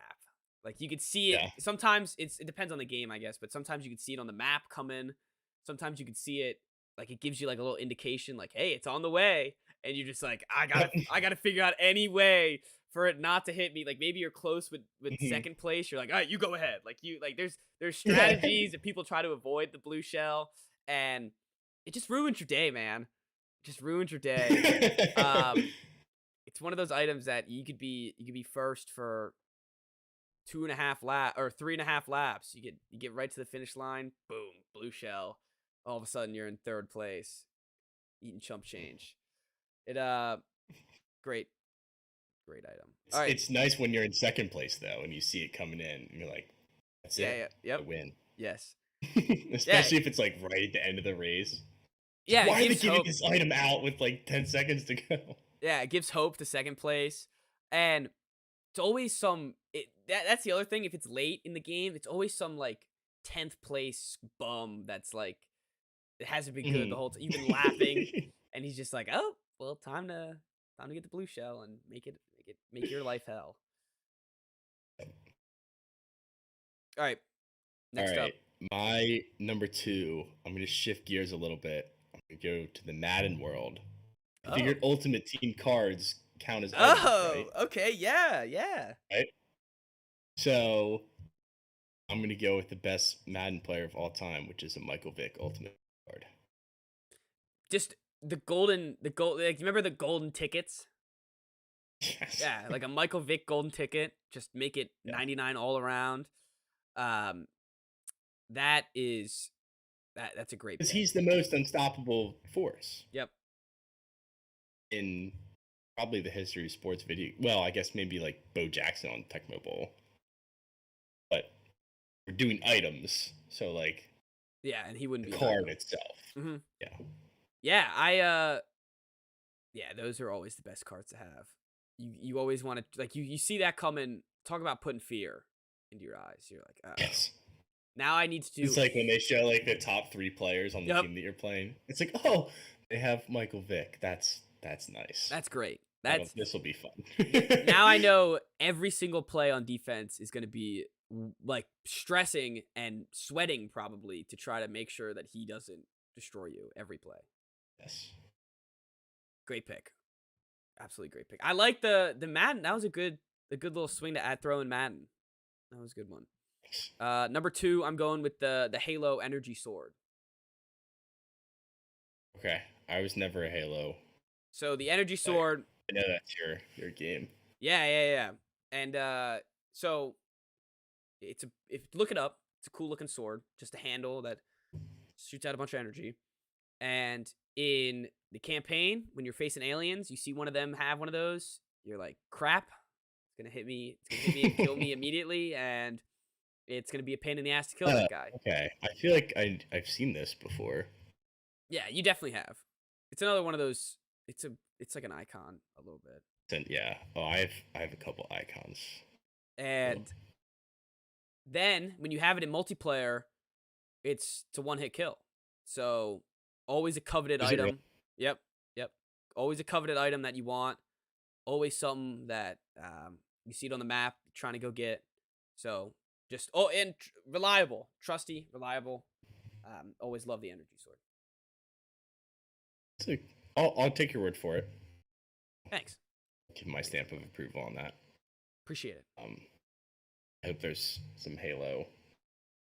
Speaker 1: Like you could see it.
Speaker 2: Yeah.
Speaker 1: Sometimes it depends on the game, I guess, but sometimes you could see it on the map coming. Sometimes you could see it like it gives you like a little indication, like, hey, it's on the way, and you're just like,
Speaker 2: Yep.
Speaker 1: I gotta figure out any way for it not to hit me. Like maybe you're close with
Speaker 2: Mhm.
Speaker 1: second place. You're like, all right, you go ahead. Like there's
Speaker 2: Yeah.
Speaker 1: strategies that people try to avoid the blue shell, and it just ruins your day, man. It just ruins your day. Um, it's one of those items that you could be first for 2.5 lap or 3.5 laps. You get right to the finish line, boom, blue shell. All of a sudden you're in third place, eating chump change. It great, great item. All right.
Speaker 2: It's nice when you're in second place though, and you see it coming in, and you're like, "That's
Speaker 1: Yeah,
Speaker 2: it,
Speaker 1: yeah,
Speaker 2: I
Speaker 1: yep.
Speaker 2: win."
Speaker 1: Yes. Yeah.
Speaker 2: Especially if it's like right at the end of the race.
Speaker 1: Yeah, it
Speaker 2: Why are they
Speaker 1: gives
Speaker 2: giving
Speaker 1: hope.
Speaker 2: this item out with like 10 seconds to go?
Speaker 1: Yeah, it gives hope to second place. And it's always that's the other thing. If it's late in the game, it's always some like 10th place bum that's like it hasn't been good the
Speaker 2: Mhm.
Speaker 1: whole time. You've been laughing, and he's just like, "Oh, well, time to get the blue shell and make your life hell." All right,
Speaker 2: All
Speaker 1: next
Speaker 2: right,
Speaker 1: up.
Speaker 2: my number two. I'm gonna shift gears a little bit. I'm gonna go to the Madden world. I figured
Speaker 1: Oh,
Speaker 2: Ultimate Team cards count as items, right?
Speaker 1: oh, okay, yeah, yeah.
Speaker 2: Right. So I'm gonna go with the best Madden player of all time, which is a Michael Vick Ultimate card.
Speaker 1: Just the gold. Like, remember the golden tickets?
Speaker 2: Yes.
Speaker 1: Yeah, like a Michael Vick golden ticket. Just make it
Speaker 2: Yeah.
Speaker 1: 99 all around. Um, that is that's a great
Speaker 2: Because
Speaker 1: pick.
Speaker 2: he's the most unstoppable force
Speaker 1: Yep.
Speaker 2: in probably the history of sports video. Well, I guess maybe like Bo Jackson on Tecmo Bowl, but we're doing items, so like
Speaker 1: Yeah, and he wouldn't
Speaker 2: the
Speaker 1: be an
Speaker 2: card
Speaker 1: item.
Speaker 2: itself.
Speaker 1: Hmm.
Speaker 2: Yeah.
Speaker 1: Yeah, yeah, those are always the best cards to have. You always want to like you see that coming. Talk about putting fear into your eyes. You're like, oh,
Speaker 2: Yes.
Speaker 1: now I need to do.
Speaker 2: It's like when they show like the top 3 players on the
Speaker 1: Yep,
Speaker 2: team that you're playing. It's like, oh, they have Michael Vick. That's nice.
Speaker 1: that's great. That's
Speaker 2: This will be fun.
Speaker 1: now I know every single play on defense is going to be like stressing and sweating probably to try to make sure that he doesn't destroy you every play.
Speaker 2: Yes.
Speaker 1: Great pick. Absolutely great pick. I like the Madden. That was a good little swing to add throw in Madden. That was a good one. Number 2, I'm going with the Halo Energy Sword.
Speaker 2: Okay. I was never a Halo
Speaker 1: So the Energy
Speaker 2: player.
Speaker 1: Sword,
Speaker 2: I know that's your game.
Speaker 1: yeah. And so if look it up, it's a cool looking sword, just a handle that shoots out a bunch of energy. And in the campaign, when you're facing aliens, you see one of them have one of those, you're like, crap, it's gonna hit me, and kill me immediately, and it's gonna be a pain in the ass to kill
Speaker 2: Uh,
Speaker 1: that guy.
Speaker 2: okay. I feel like I've seen this before.
Speaker 1: Yeah, you definitely have. It's another one of those. It's like an icon a little bit.
Speaker 2: Yeah. Oh, I have a couple icons. Oh.
Speaker 1: And then when you have it in multiplayer, it's a one hit kill. So always a coveted
Speaker 2: Is it really?
Speaker 1: item. Yep, yep. Always a coveted item that you want. Always something that you see it on the map, trying to go get. So just and reliable, trusty, reliable. Always love the energy sword.
Speaker 2: So I'll take your word for it.
Speaker 1: Thanks,
Speaker 2: Give my stamp of approval on that.
Speaker 1: appreciate it.
Speaker 2: I hope there's some Halo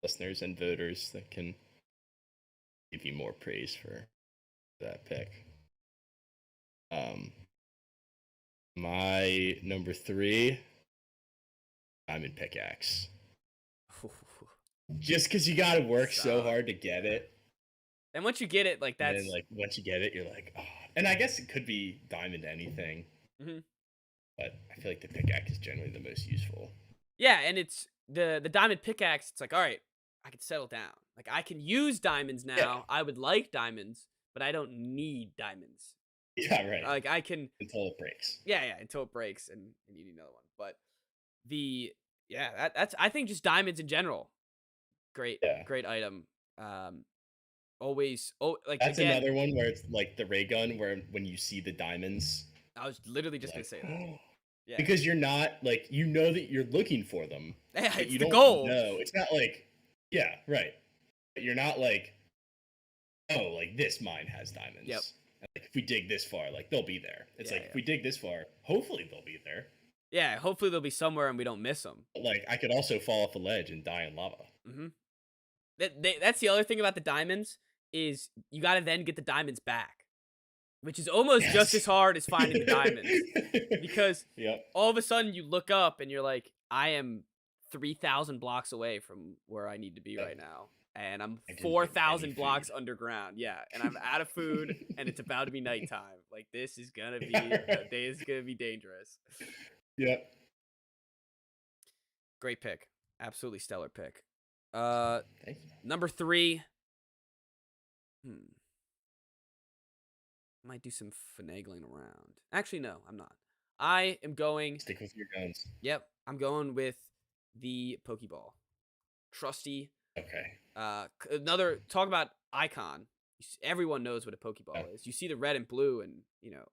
Speaker 2: listeners and voters that can give you more praise for that pick. My number 3, Diamond Pickaxe. Just because you got to work so hard to get it.
Speaker 1: And once you get it, like
Speaker 2: And
Speaker 1: that's
Speaker 2: then, like, once you get it, you're like, oh. And I guess it could be diamond anything.
Speaker 1: Mhm.
Speaker 2: But I feel like the pickaxe is generally the most useful.
Speaker 1: Yeah, and it's the diamond pickaxe. It's like, all right, I can settle down. Like I can use diamonds now.
Speaker 2: Yeah.
Speaker 1: I would like diamonds, but I don't need diamonds.
Speaker 2: Yeah, right.
Speaker 1: Like I can,
Speaker 2: Until it breaks.
Speaker 1: yeah, until it breaks and you need another one. But that's I think just diamonds in general,
Speaker 2: Yeah.
Speaker 1: great item. Always, like
Speaker 2: That's
Speaker 1: again,
Speaker 2: another one where it's like the ray gun, where when you see the diamonds,
Speaker 1: I was literally just gonna
Speaker 2: like,
Speaker 1: say that.
Speaker 2: oh.
Speaker 1: Yeah,
Speaker 2: Because you're not like, you know that you're looking for them,
Speaker 1: yeah,
Speaker 2: but
Speaker 1: it's
Speaker 2: you
Speaker 1: the
Speaker 2: don't
Speaker 1: goal.
Speaker 2: know. It's not like, yeah, right. But you're not like, oh, like this mine has diamonds.
Speaker 1: Yep.
Speaker 2: Like if we dig this far, like they'll be there. It's like
Speaker 1: Yeah.
Speaker 2: if we dig this far, hopefully they'll be there.
Speaker 1: Yeah, hopefully they'll be somewhere and we don't miss them.
Speaker 2: But like I could also fall off a ledge and die in lava.
Speaker 1: Mm-hmm. That's the other thing about the diamonds is you got to then get the diamonds back, which is almost just as hard as finding the diamonds because
Speaker 2: Yep.
Speaker 1: all of a sudden you look up and you're like, I am 3,000 blocks away from where I need to be right now. And I'm 4,000 blocks underground. Yeah. And I'm out of food and it's about to be nighttime. Like this is going to be, the day is going to be dangerous.
Speaker 2: Yep.
Speaker 1: Great pick. Absolutely stellar pick.
Speaker 2: Thank you.
Speaker 1: Number 3. Might do some finagling around. Actually, no, I'm not. I am going.
Speaker 2: Stick with your guns.
Speaker 1: Yep, I'm going with the Pokeball. Trusty,
Speaker 2: Okay.
Speaker 1: Another talk about icon. Everyone knows what a
Speaker 2: Uh,
Speaker 1: Pokeball is. You see the red and blue, and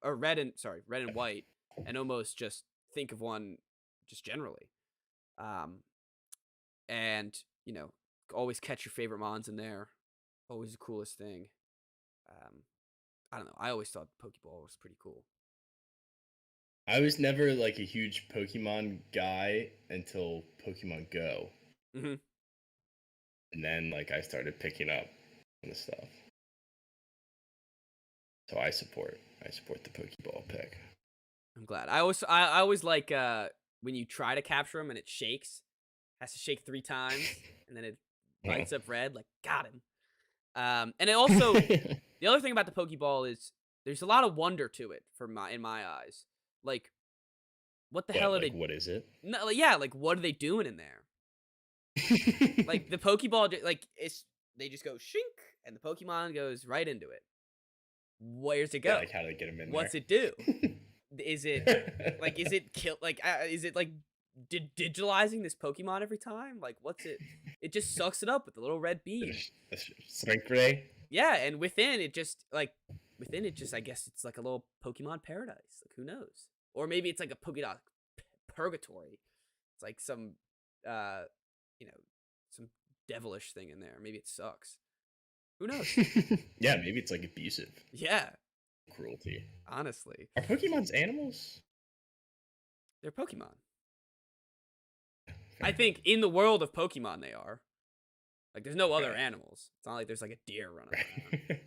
Speaker 1: or red and white, and almost just think of one just generally. Um, and always catch your favorite mons in there. Always the coolest thing. Um, I don't know. I always thought the Pokeball was pretty cool.
Speaker 2: I was never like a huge Pokemon guy until Pokemon Go,
Speaker 1: Hmm.
Speaker 2: and then like I started picking up on the stuff. So I support the Pokeball pick.
Speaker 1: I'm glad. I always like when you try to capture him and it shakes, has to shake 3 times, and then it
Speaker 2: Uh,
Speaker 1: lights up red. Like got him. And it also the other thing about the Pokeball is there's a lot of wonder to it in my eyes. Like what the hell
Speaker 2: what
Speaker 1: are
Speaker 2: like
Speaker 1: they?
Speaker 2: what is it?
Speaker 1: No, like, yeah, like what are they doing in there? Like the Pokeball, like they just go shink, and the Pokemon goes right into it. Where's it
Speaker 2: Yeah,
Speaker 1: go?
Speaker 2: like how to get them in
Speaker 1: What's
Speaker 2: there.
Speaker 1: it do? Is it is it kill? Like is it like digitalizing this Pokemon every time? Like what's it? It just sucks it up with the little red beam.
Speaker 2: The strength ray.
Speaker 1: Yeah, and within it just I guess it's like a little Pokemon paradise. Like who knows? Or maybe it's like a Pokemon purgatory. It's like some uh you know some devilish thing in there. Maybe it sucks. Who knows?
Speaker 2: Yeah, maybe it's like abusive
Speaker 1: Yeah,
Speaker 2: cruelty.
Speaker 1: honestly.
Speaker 2: Are Pokemon's animals?
Speaker 1: They're Pokemon. I
Speaker 2: Fair.
Speaker 1: think in the world of Pokemon they are. Like there's no other
Speaker 2: Okay.
Speaker 1: animals. It's not like there's like a deer running around.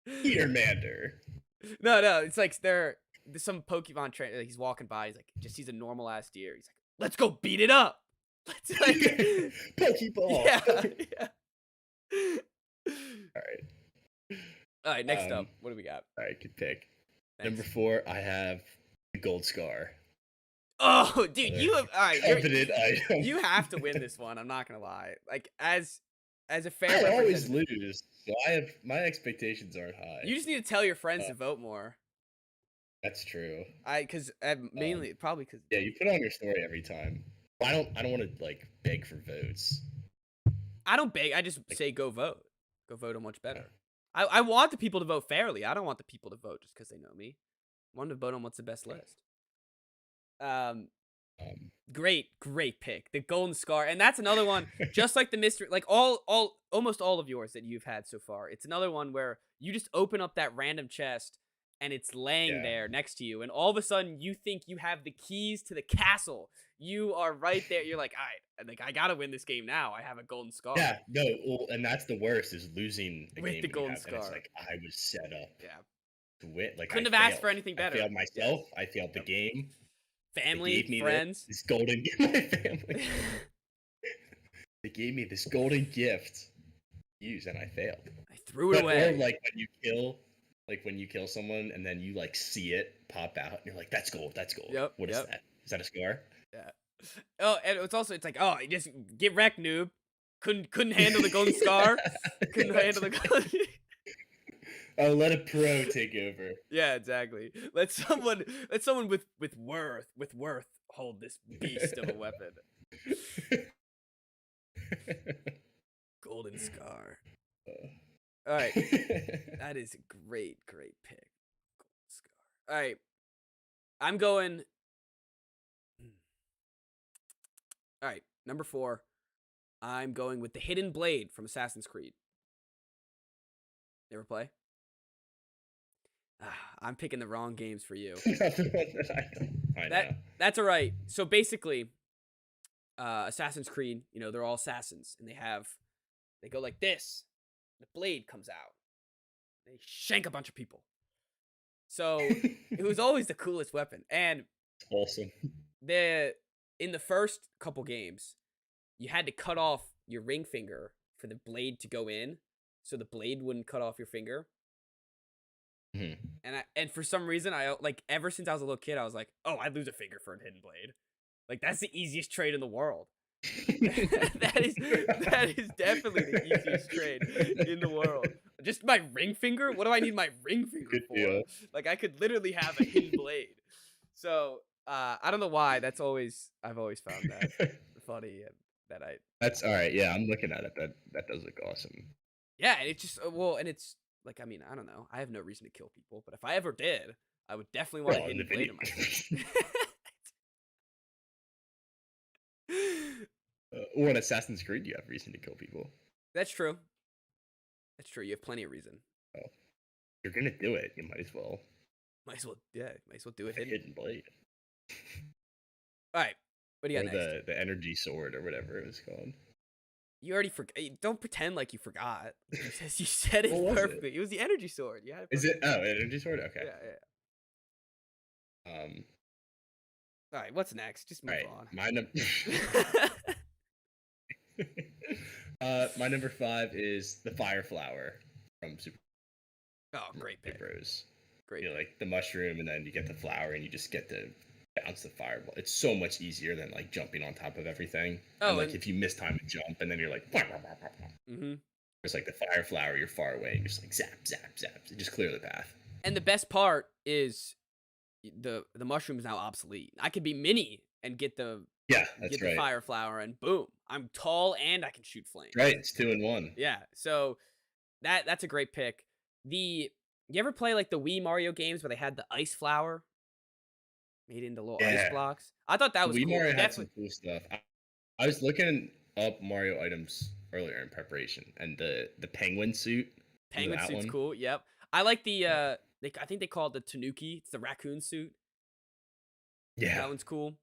Speaker 2: Petermander.
Speaker 1: No, it's like there's some Pokemon trainer. Like, he's walking by. He's like, just sees a normal ass deer. He's like, let's go beat it up. Let's like,
Speaker 2: Pokeball.
Speaker 1: yeah, yeah.
Speaker 2: All right.
Speaker 1: All right, next up, what do we got?
Speaker 2: All right, good pick.
Speaker 1: Thanks.
Speaker 2: Number 4, I have the Gold Scar.
Speaker 1: Oh, dude,
Speaker 2: Another
Speaker 1: you have all right.
Speaker 2: coveted item.
Speaker 1: You have to win this one. I'm not gonna lie. Like as a fair
Speaker 2: I always
Speaker 1: representative,
Speaker 2: lose, so my expectations aren't high.
Speaker 1: you just need to tell your friends
Speaker 2: Uh,
Speaker 1: to vote more.
Speaker 2: that's true.
Speaker 1: Because
Speaker 2: Um,
Speaker 1: mainly probably because
Speaker 2: yeah, you put on your story every time. I don't want to like beg for votes.
Speaker 1: I don't beg. I just
Speaker 2: Like,
Speaker 1: say go vote. Go vote on much
Speaker 2: uh,
Speaker 1: better. I want the people to vote fairly. I don't want the people to vote just because they know me. I want them to vote on what's the best list. Um,
Speaker 2: um,
Speaker 1: great pick. The Golden Scar, and that's another one. Just like the mystery, like almost all of yours that you've had so far. It's another one where you just open up that random chest and it's laying
Speaker 2: yeah.
Speaker 1: there next to you, and all of a sudden you think you have the keys to the castle. You are right there. You're like, all right, like I gotta win this game now. I have a Golden Scar.
Speaker 2: Yeah, no, well, and that's the worst is losing a
Speaker 1: With
Speaker 2: game
Speaker 1: the
Speaker 2: when you
Speaker 1: Golden
Speaker 2: have, and it's
Speaker 1: Scar.
Speaker 2: like I was set up
Speaker 1: Yeah.
Speaker 2: to win. Like I
Speaker 1: Couldn't have asked
Speaker 2: failed.
Speaker 1: for anything
Speaker 2: I
Speaker 1: better.
Speaker 2: failed
Speaker 1: Yes.
Speaker 2: myself. I failed the
Speaker 1: Yep.
Speaker 2: game. They
Speaker 1: Family,
Speaker 2: gave me
Speaker 1: friends.
Speaker 2: this golden gift. My family. They gave me this golden gift to use, and I failed.
Speaker 1: I threw it
Speaker 2: But or
Speaker 1: away.
Speaker 2: like when you kill someone, and then you like see it pop out, and you're like, "That's gold. That's gold.
Speaker 1: Yep.
Speaker 2: What is
Speaker 1: Yep.
Speaker 2: that? Is that a scar?"
Speaker 1: Yeah. Oh, and it's like, oh, just get wrecked, noob. Couldn't handle the Golden Scar. Couldn't handle the golden.
Speaker 2: Oh, let a pro take over.
Speaker 1: Yeah, exactly. Let someone with worth hold this beast of a weapon. Golden Scar. All right, that is a great pick. Golden Scar. All right, I'm going. All right, number 4. I'm going with the Hidden Blade from Assassin's Creed. You ever play? I'm picking the wrong games for you.
Speaker 2: I know.
Speaker 1: That's all right. So basically, Assassin's Creed, they're all assassins, and they go like this. The blade comes out. They shank a bunch of people. So it was always the coolest weapon. And
Speaker 2: Awesome.
Speaker 1: in the first couple games, you had to cut off your ring finger for the blade to go in, so the blade wouldn't cut off your finger.
Speaker 2: Mhm.
Speaker 1: And for some reason, I like ever since I was a little kid, I was like, oh, I'd lose a finger for a hidden blade. Like that's the easiest trade in the world. that is definitely the easiest trade in the world. Just my ring finger? What do I need my ring finger
Speaker 2: Good
Speaker 1: for?
Speaker 2: deal.
Speaker 1: Like I could literally have a hidden blade. So I don't know why. I've always found that funny. And that I
Speaker 2: That's all right. Yeah, I'm looking at it. That does look awesome.
Speaker 1: yeah, and it's just well, and it's like I mean, I don't know. I have no reason to kill people, but if I ever did, I would definitely want a
Speaker 2: Well, in the
Speaker 1: hidden blade
Speaker 2: video.
Speaker 1: in my face.
Speaker 2: Or in Assassin's Creed, you have reason to kill people.
Speaker 1: That's true. That's true. You have plenty of reason.
Speaker 2: So you're gonna do it. You might as well
Speaker 1: Might as well, yeah, might as well do it
Speaker 2: with a
Speaker 1: hidden.
Speaker 2: hidden blade
Speaker 1: All right, what do you got
Speaker 2: or
Speaker 1: next?
Speaker 2: the energy sword or whatever it was called.
Speaker 1: You already forgot. Don't pretend like you forgot. You said
Speaker 2: What
Speaker 1: it
Speaker 2: was it?
Speaker 1: perfectly. It was the energy sword. You had it
Speaker 2: Is it?
Speaker 1: perfectly.
Speaker 2: Oh, energy sword. Okay.
Speaker 1: Yeah, yeah.
Speaker 2: Um.
Speaker 1: All right, what's next? Just
Speaker 2: All
Speaker 1: move
Speaker 2: right.
Speaker 1: on.
Speaker 2: My number 5 is the fire flower from Super
Speaker 1: Oh, great
Speaker 2: Mario
Speaker 1: pick.
Speaker 2: Bros.
Speaker 1: Great
Speaker 2: You know,
Speaker 1: pick.
Speaker 2: like the mushroom, and then you get the flower, and you just get to bounce the fireball. It's so much easier than like jumping on top of everything. And
Speaker 1: Oh,
Speaker 2: like
Speaker 1: and
Speaker 2: if you miss time to jump, and then you're like,
Speaker 1: mm-hmm.
Speaker 2: it's like the fire flower, you're far away, and you're just like zap, zap, zap. So just clear the path.
Speaker 1: And the best part is the mushroom is now obsolete. I could be mini and
Speaker 2: Yeah, that's
Speaker 1: get the
Speaker 2: right.
Speaker 1: fire flower, and boom, I'm tall and I can shoot flames.
Speaker 2: Right, it's 2 in 1.
Speaker 1: Yeah, so that's a great pick. You ever play like the Wii Mario games where they had the ice flower made into little ice
Speaker 2: Yeah,
Speaker 1: blocks? I thought that was
Speaker 2: Wii
Speaker 1: cool.
Speaker 2: Mario
Speaker 1: It
Speaker 2: had some
Speaker 1: definitely
Speaker 2: cool stuff. I was looking up Mario items earlier in preparation, and the penguin suit, you know
Speaker 1: penguin
Speaker 2: that
Speaker 1: suit's
Speaker 2: one?
Speaker 1: cool. Yep, I like the
Speaker 2: Yeah.
Speaker 1: I think they call it the Tanuki. It's the raccoon suit.
Speaker 2: Yeah.
Speaker 1: That one's cool.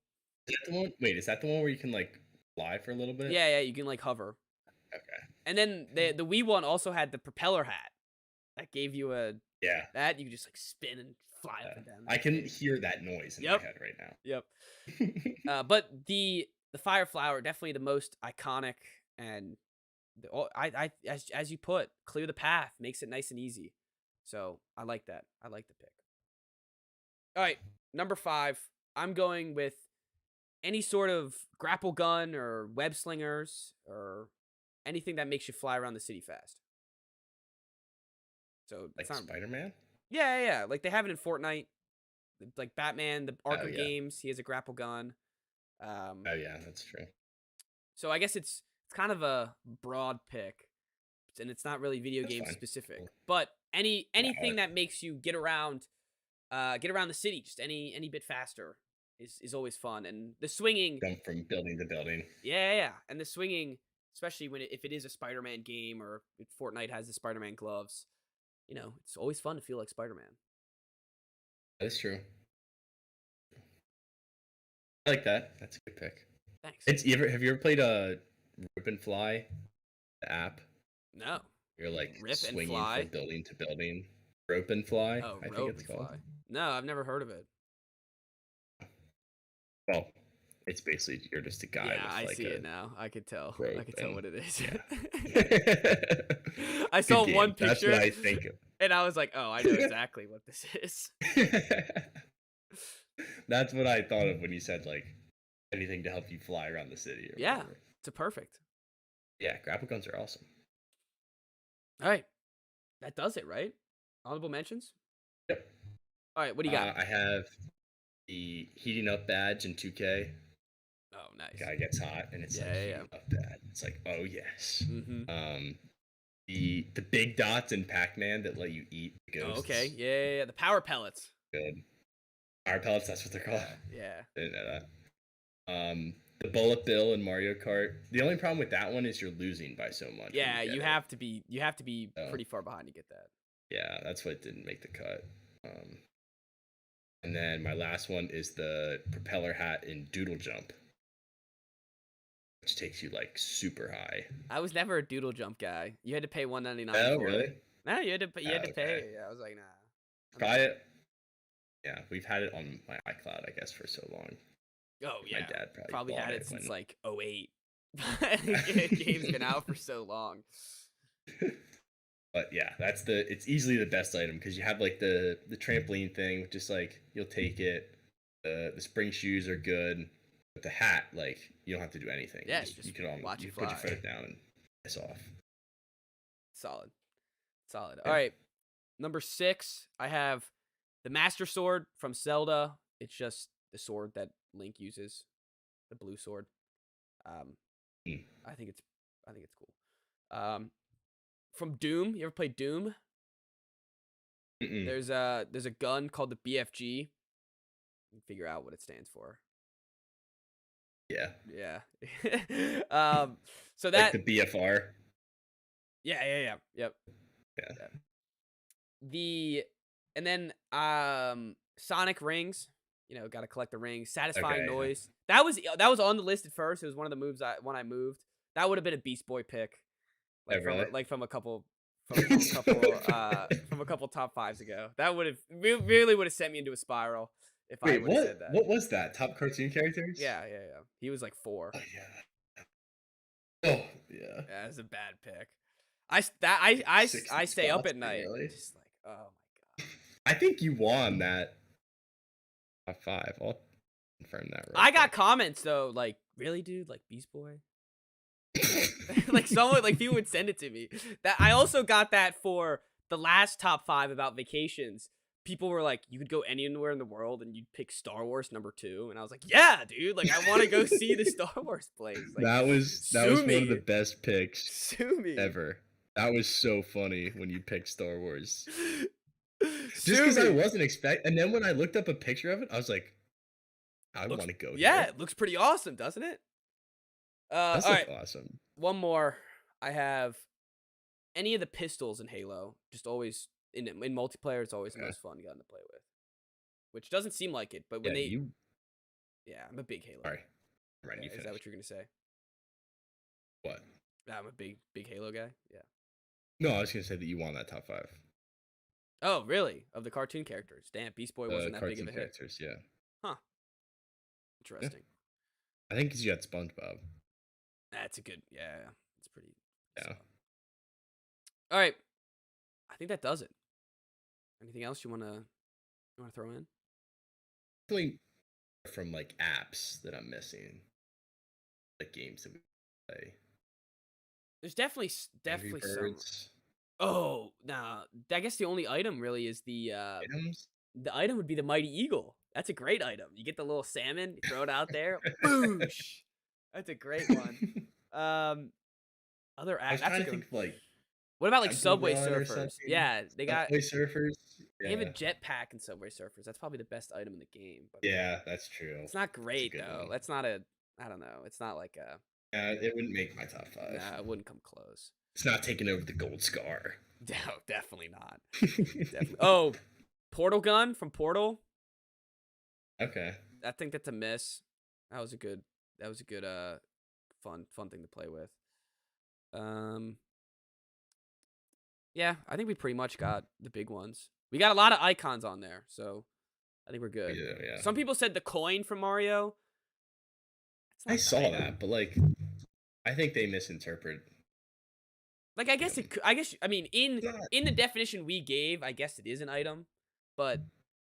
Speaker 2: Is that the one? Wait, is that the one where you can like fly for a little bit?
Speaker 1: Yeah, yeah, you can like hover.
Speaker 2: Okay.
Speaker 1: And then the Wii one also had the propeller hat that gave you a
Speaker 2: Yeah.
Speaker 1: that you could just like spin and fly up and down
Speaker 2: I
Speaker 1: that
Speaker 2: can
Speaker 1: thing.
Speaker 2: hear that noise in my
Speaker 1: Yep,
Speaker 2: head right now.
Speaker 1: yep. But the fire flower definitely the most iconic and as you put clear the path makes it nice and easy. So I like that. I like the pick. All right, number 5. I'm going with any sort of grapple gun or web slingers or anything that makes you fly around the city fast. So it's
Speaker 2: Like
Speaker 1: not.
Speaker 2: Spider-Man?
Speaker 1: Yeah, yeah, yeah. Like they have it in Fortnite. Like Batman, the
Speaker 2: Oh
Speaker 1: Arkham
Speaker 2: yeah.
Speaker 1: games, he has a grapple gun. Um,
Speaker 2: Oh yeah, that's true.
Speaker 1: so I guess it's kind of a broad pick, and it's not really video
Speaker 2: That's
Speaker 1: game
Speaker 2: fine.
Speaker 1: specific.
Speaker 2: Cool.
Speaker 1: But
Speaker 2: Yeah,
Speaker 1: anything that makes you get around the city just any bit faster is always fun. And the swinging,
Speaker 2: jump from building to building.
Speaker 1: yeah, yeah, yeah. And the swinging, especially if it is a Spider-Man game or if Fortnite has the Spider-Man gloves, it's always fun to feel like Spider-Man.
Speaker 2: That's true. I like that. That's a good pick.
Speaker 1: Thanks.
Speaker 2: Have you ever played a Rope and Fly, the app?
Speaker 1: No,
Speaker 2: You're like
Speaker 1: rip and
Speaker 2: swinging from
Speaker 1: fly.
Speaker 2: building to building. Rope and Fly,
Speaker 1: Oh,
Speaker 2: I think
Speaker 1: rope
Speaker 2: it's
Speaker 1: and
Speaker 2: called.
Speaker 1: fly. No, I've never heard of it.
Speaker 2: Well, it's basically you're just a guy
Speaker 1: Yeah,
Speaker 2: with
Speaker 1: I
Speaker 2: like
Speaker 1: see it
Speaker 2: a
Speaker 1: now. I could tell. I
Speaker 2: rope
Speaker 1: could tell
Speaker 2: and
Speaker 1: what it is.
Speaker 2: yeah.
Speaker 1: I
Speaker 2: Good
Speaker 1: saw one
Speaker 2: game. That's what
Speaker 1: picture
Speaker 2: I think of.
Speaker 1: and I was like, "Oh, I know exactly what this is."
Speaker 2: That's what I thought of when you said like anything to help you fly around the city or
Speaker 1: Yeah,
Speaker 2: whatever.
Speaker 1: it's a perfect.
Speaker 2: Yeah, grapple guns are awesome.
Speaker 1: All right, that does it, right? Honorable mentions.
Speaker 2: Yep.
Speaker 1: All right, what do you got?
Speaker 2: I have the heating up badge in 2K.
Speaker 1: Oh, nice.
Speaker 2: Guy gets hot and it's
Speaker 1: Yeah,
Speaker 2: like
Speaker 1: yeah,
Speaker 2: heating up bad. It's like, oh yes.
Speaker 1: yeah. Mm-hmm.
Speaker 2: The big dots in Pac-Man that let you eat
Speaker 1: Oh,
Speaker 2: ghosts.
Speaker 1: okay. Yeah, yeah, yeah. The power pellets.
Speaker 2: Good. Fire pellets, that's what they're called.
Speaker 1: Yeah.
Speaker 2: I didn't know that. The bullet bill in Mario Kart. The only problem with that one is you're losing by so much.
Speaker 1: Yeah,
Speaker 2: you
Speaker 1: you
Speaker 2: get
Speaker 1: have to be
Speaker 2: Oh.
Speaker 1: pretty far behind to get that.
Speaker 2: Yeah, that's what didn't make the cut. And then my last one is the propeller hat in Doodle Jump, which takes you like super high.
Speaker 1: I was never a doodle jump guy. You had to pay $1.99
Speaker 2: Oh,
Speaker 1: for
Speaker 2: really?
Speaker 1: it. No, you had to
Speaker 2: Oh, okay.
Speaker 1: pay. I was like, nah.
Speaker 2: Try it. Yeah, we've had it on my iCloud, I guess, for so long.
Speaker 1: Oh
Speaker 2: My
Speaker 1: yeah.
Speaker 2: dad
Speaker 1: Probably
Speaker 2: bought
Speaker 1: had it
Speaker 2: it
Speaker 1: since
Speaker 2: when...
Speaker 1: like '08. Game's been out for so long.
Speaker 2: But yeah, it's easily the best item because you have like the trampoline thing, just like you'll take it. The spring shoes are good, but the hat, like you don't have to do anything.
Speaker 1: Yeah,
Speaker 2: You can
Speaker 1: watch
Speaker 2: you
Speaker 1: it
Speaker 2: put your
Speaker 1: fly.
Speaker 2: foot down and piss off.
Speaker 1: Solid. Solid.
Speaker 2: Yeah.
Speaker 1: All right. Number 6, I have the Master Sword from Zelda. It's just the sword that Link uses, the blue sword.
Speaker 2: Mm.
Speaker 1: I think it's cool. From Doom, you ever played Doom?
Speaker 2: Mm-mm.
Speaker 1: There's a gun called the BFG. You can figure out what it stands for.
Speaker 2: Yeah.
Speaker 1: Yeah. um. So
Speaker 2: Like
Speaker 1: that.
Speaker 2: the BFR.
Speaker 1: Yeah. Yep.
Speaker 2: Yeah.
Speaker 1: Yeah. The and then Sonic rings. You know, got to collect the rings. Satisfying
Speaker 2: Okay. Yeah.
Speaker 1: noise. That was on the list at first. It was one of the moves when I moved. That would have been a Beast Boy pick,
Speaker 2: Oh, really?
Speaker 1: like from a couple from a couple top fives ago. That would have really would have sent me into a spiral if I
Speaker 2: Wait,
Speaker 1: would have said
Speaker 2: what?
Speaker 1: that.
Speaker 2: What was that? Top cartoon characters?
Speaker 1: Yeah. He was like 4.
Speaker 2: Oh yeah. Oh yeah.
Speaker 1: Yeah, that's a bad pick. I
Speaker 2: 60
Speaker 1: stay up
Speaker 2: spots,
Speaker 1: at
Speaker 2: like,
Speaker 1: night,
Speaker 2: really?
Speaker 1: just like, oh my god.
Speaker 2: I think you won that top five. I'll confirm that real
Speaker 1: I got
Speaker 2: quick.
Speaker 1: comments though, like, really, dude, like Beast Boy. Like someone, like people would send it to me. That I also got that for the last top 5 about vacations. People were like, you could go anywhere in the world and you'd pick Star Wars #2, and I was like, yeah, dude, like I want to go see the Star Wars place. Like,
Speaker 2: That was
Speaker 1: sue
Speaker 2: one of the
Speaker 1: me,
Speaker 2: best picks
Speaker 1: sue me,
Speaker 2: ever. That was so funny when you picked Star Wars. Just
Speaker 1: sue
Speaker 2: because I
Speaker 1: me.
Speaker 2: wasn't expect, and then when I looked up a picture of it, I was like, I
Speaker 1: Looks,
Speaker 2: want to go
Speaker 1: yeah,
Speaker 2: here.
Speaker 1: it looks pretty awesome, doesn't it?
Speaker 2: That's
Speaker 1: All
Speaker 2: look
Speaker 1: right,
Speaker 2: awesome.
Speaker 1: one more. I have any of the pistols in Halo. Just always in multiplayer, it's always the
Speaker 2: Okay.
Speaker 1: most fun gun to play with. Which doesn't seem like it, but when
Speaker 2: Yeah,
Speaker 1: they,
Speaker 2: you.
Speaker 1: yeah, I'm a big Halo.
Speaker 2: Sorry, right?
Speaker 1: Yeah,
Speaker 2: You
Speaker 1: is that
Speaker 2: finished.
Speaker 1: what you're gonna say?
Speaker 2: What?
Speaker 1: Yeah, I'm a big Halo guy. Yeah.
Speaker 2: No, I was gonna say that you won that top five.
Speaker 1: Oh, really? Of the cartoon characters? Damn, Beast Boy wasn't that big of
Speaker 2: Cartoon
Speaker 1: a hit.
Speaker 2: characters. Yeah.
Speaker 1: Huh.
Speaker 2: Yeah.
Speaker 1: Interesting.
Speaker 2: I think because you had SpongeBob.
Speaker 1: That's a good. Yeah, it's pretty.
Speaker 2: Yeah.
Speaker 1: Solid. All right. I think that does it. Anything else you wanna throw in?
Speaker 2: Definitely from like apps that I'm missing, like games that we play.
Speaker 1: There's definitely
Speaker 2: Angry
Speaker 1: some.
Speaker 2: Birds
Speaker 1: Oh, nah. I guess the only item really is
Speaker 2: items.
Speaker 1: the item would be the Mighty Eagle. That's a great item. You get the little salmon, you throw it out there, boosh. That's a great one. Um,
Speaker 2: I was
Speaker 1: that's a
Speaker 2: trying to
Speaker 1: good.
Speaker 2: think of like
Speaker 1: What about like
Speaker 2: Temple
Speaker 1: Subway
Speaker 2: Run or
Speaker 1: Surfers?
Speaker 2: something.
Speaker 1: Yeah,
Speaker 2: Subway Surfers.
Speaker 1: they have a
Speaker 2: Yeah.
Speaker 1: jetpack in Subway Surfers. That's probably the best item in the game, but
Speaker 2: Yeah, that's true.
Speaker 1: it's not
Speaker 2: That's a
Speaker 1: great
Speaker 2: good
Speaker 1: though.
Speaker 2: one.
Speaker 1: That's not a. I don't know. It's not like a.
Speaker 2: It wouldn't make my top five.
Speaker 1: Nah, it wouldn't come close.
Speaker 2: It's not taking over the gold scar.
Speaker 1: No, definitely not. Definitely. Oh, Portal gun from Portal.
Speaker 2: Okay.
Speaker 1: I think that's a miss. That was a good. Fun thing to play with. Yeah, I think we pretty much got the big ones. We got a lot of icons on there, so I think we're good.
Speaker 2: Yeah.
Speaker 1: Some people said the coin from Mario.
Speaker 2: I
Speaker 1: That's not
Speaker 2: saw
Speaker 1: an item.
Speaker 2: that, but like, I think they misinterpret.
Speaker 1: Like, I guess I mean,
Speaker 2: It's not,
Speaker 1: in the definition we gave, I guess it is an item, but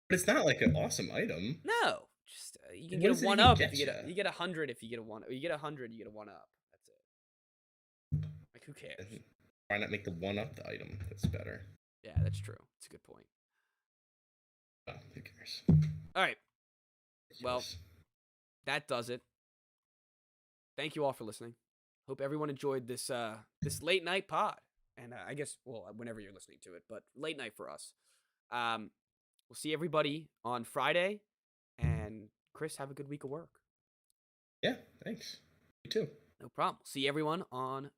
Speaker 2: but it's not like an awesome item.
Speaker 1: no, just you can
Speaker 2: What
Speaker 1: get a
Speaker 2: does it
Speaker 1: one
Speaker 2: even
Speaker 1: up if
Speaker 2: get
Speaker 1: you
Speaker 2: you?
Speaker 1: get you get 100 if you get a one. You get 100, you get a one up. That's it. Like, who cares?
Speaker 2: Why not make the one up the item? That's better.
Speaker 1: Yeah, that's true. It's a good point.
Speaker 2: Oh, who cares?
Speaker 1: All right. Well,
Speaker 2: Yes.
Speaker 1: that does it. Thank you all for listening. Hope everyone enjoyed this this late night pod. And I guess, well, whenever you're listening to it, but late night for us. We'll see everybody on Friday. And Chris, have a good week of work.
Speaker 2: Yeah, thanks. You too.
Speaker 1: No problem. See everyone on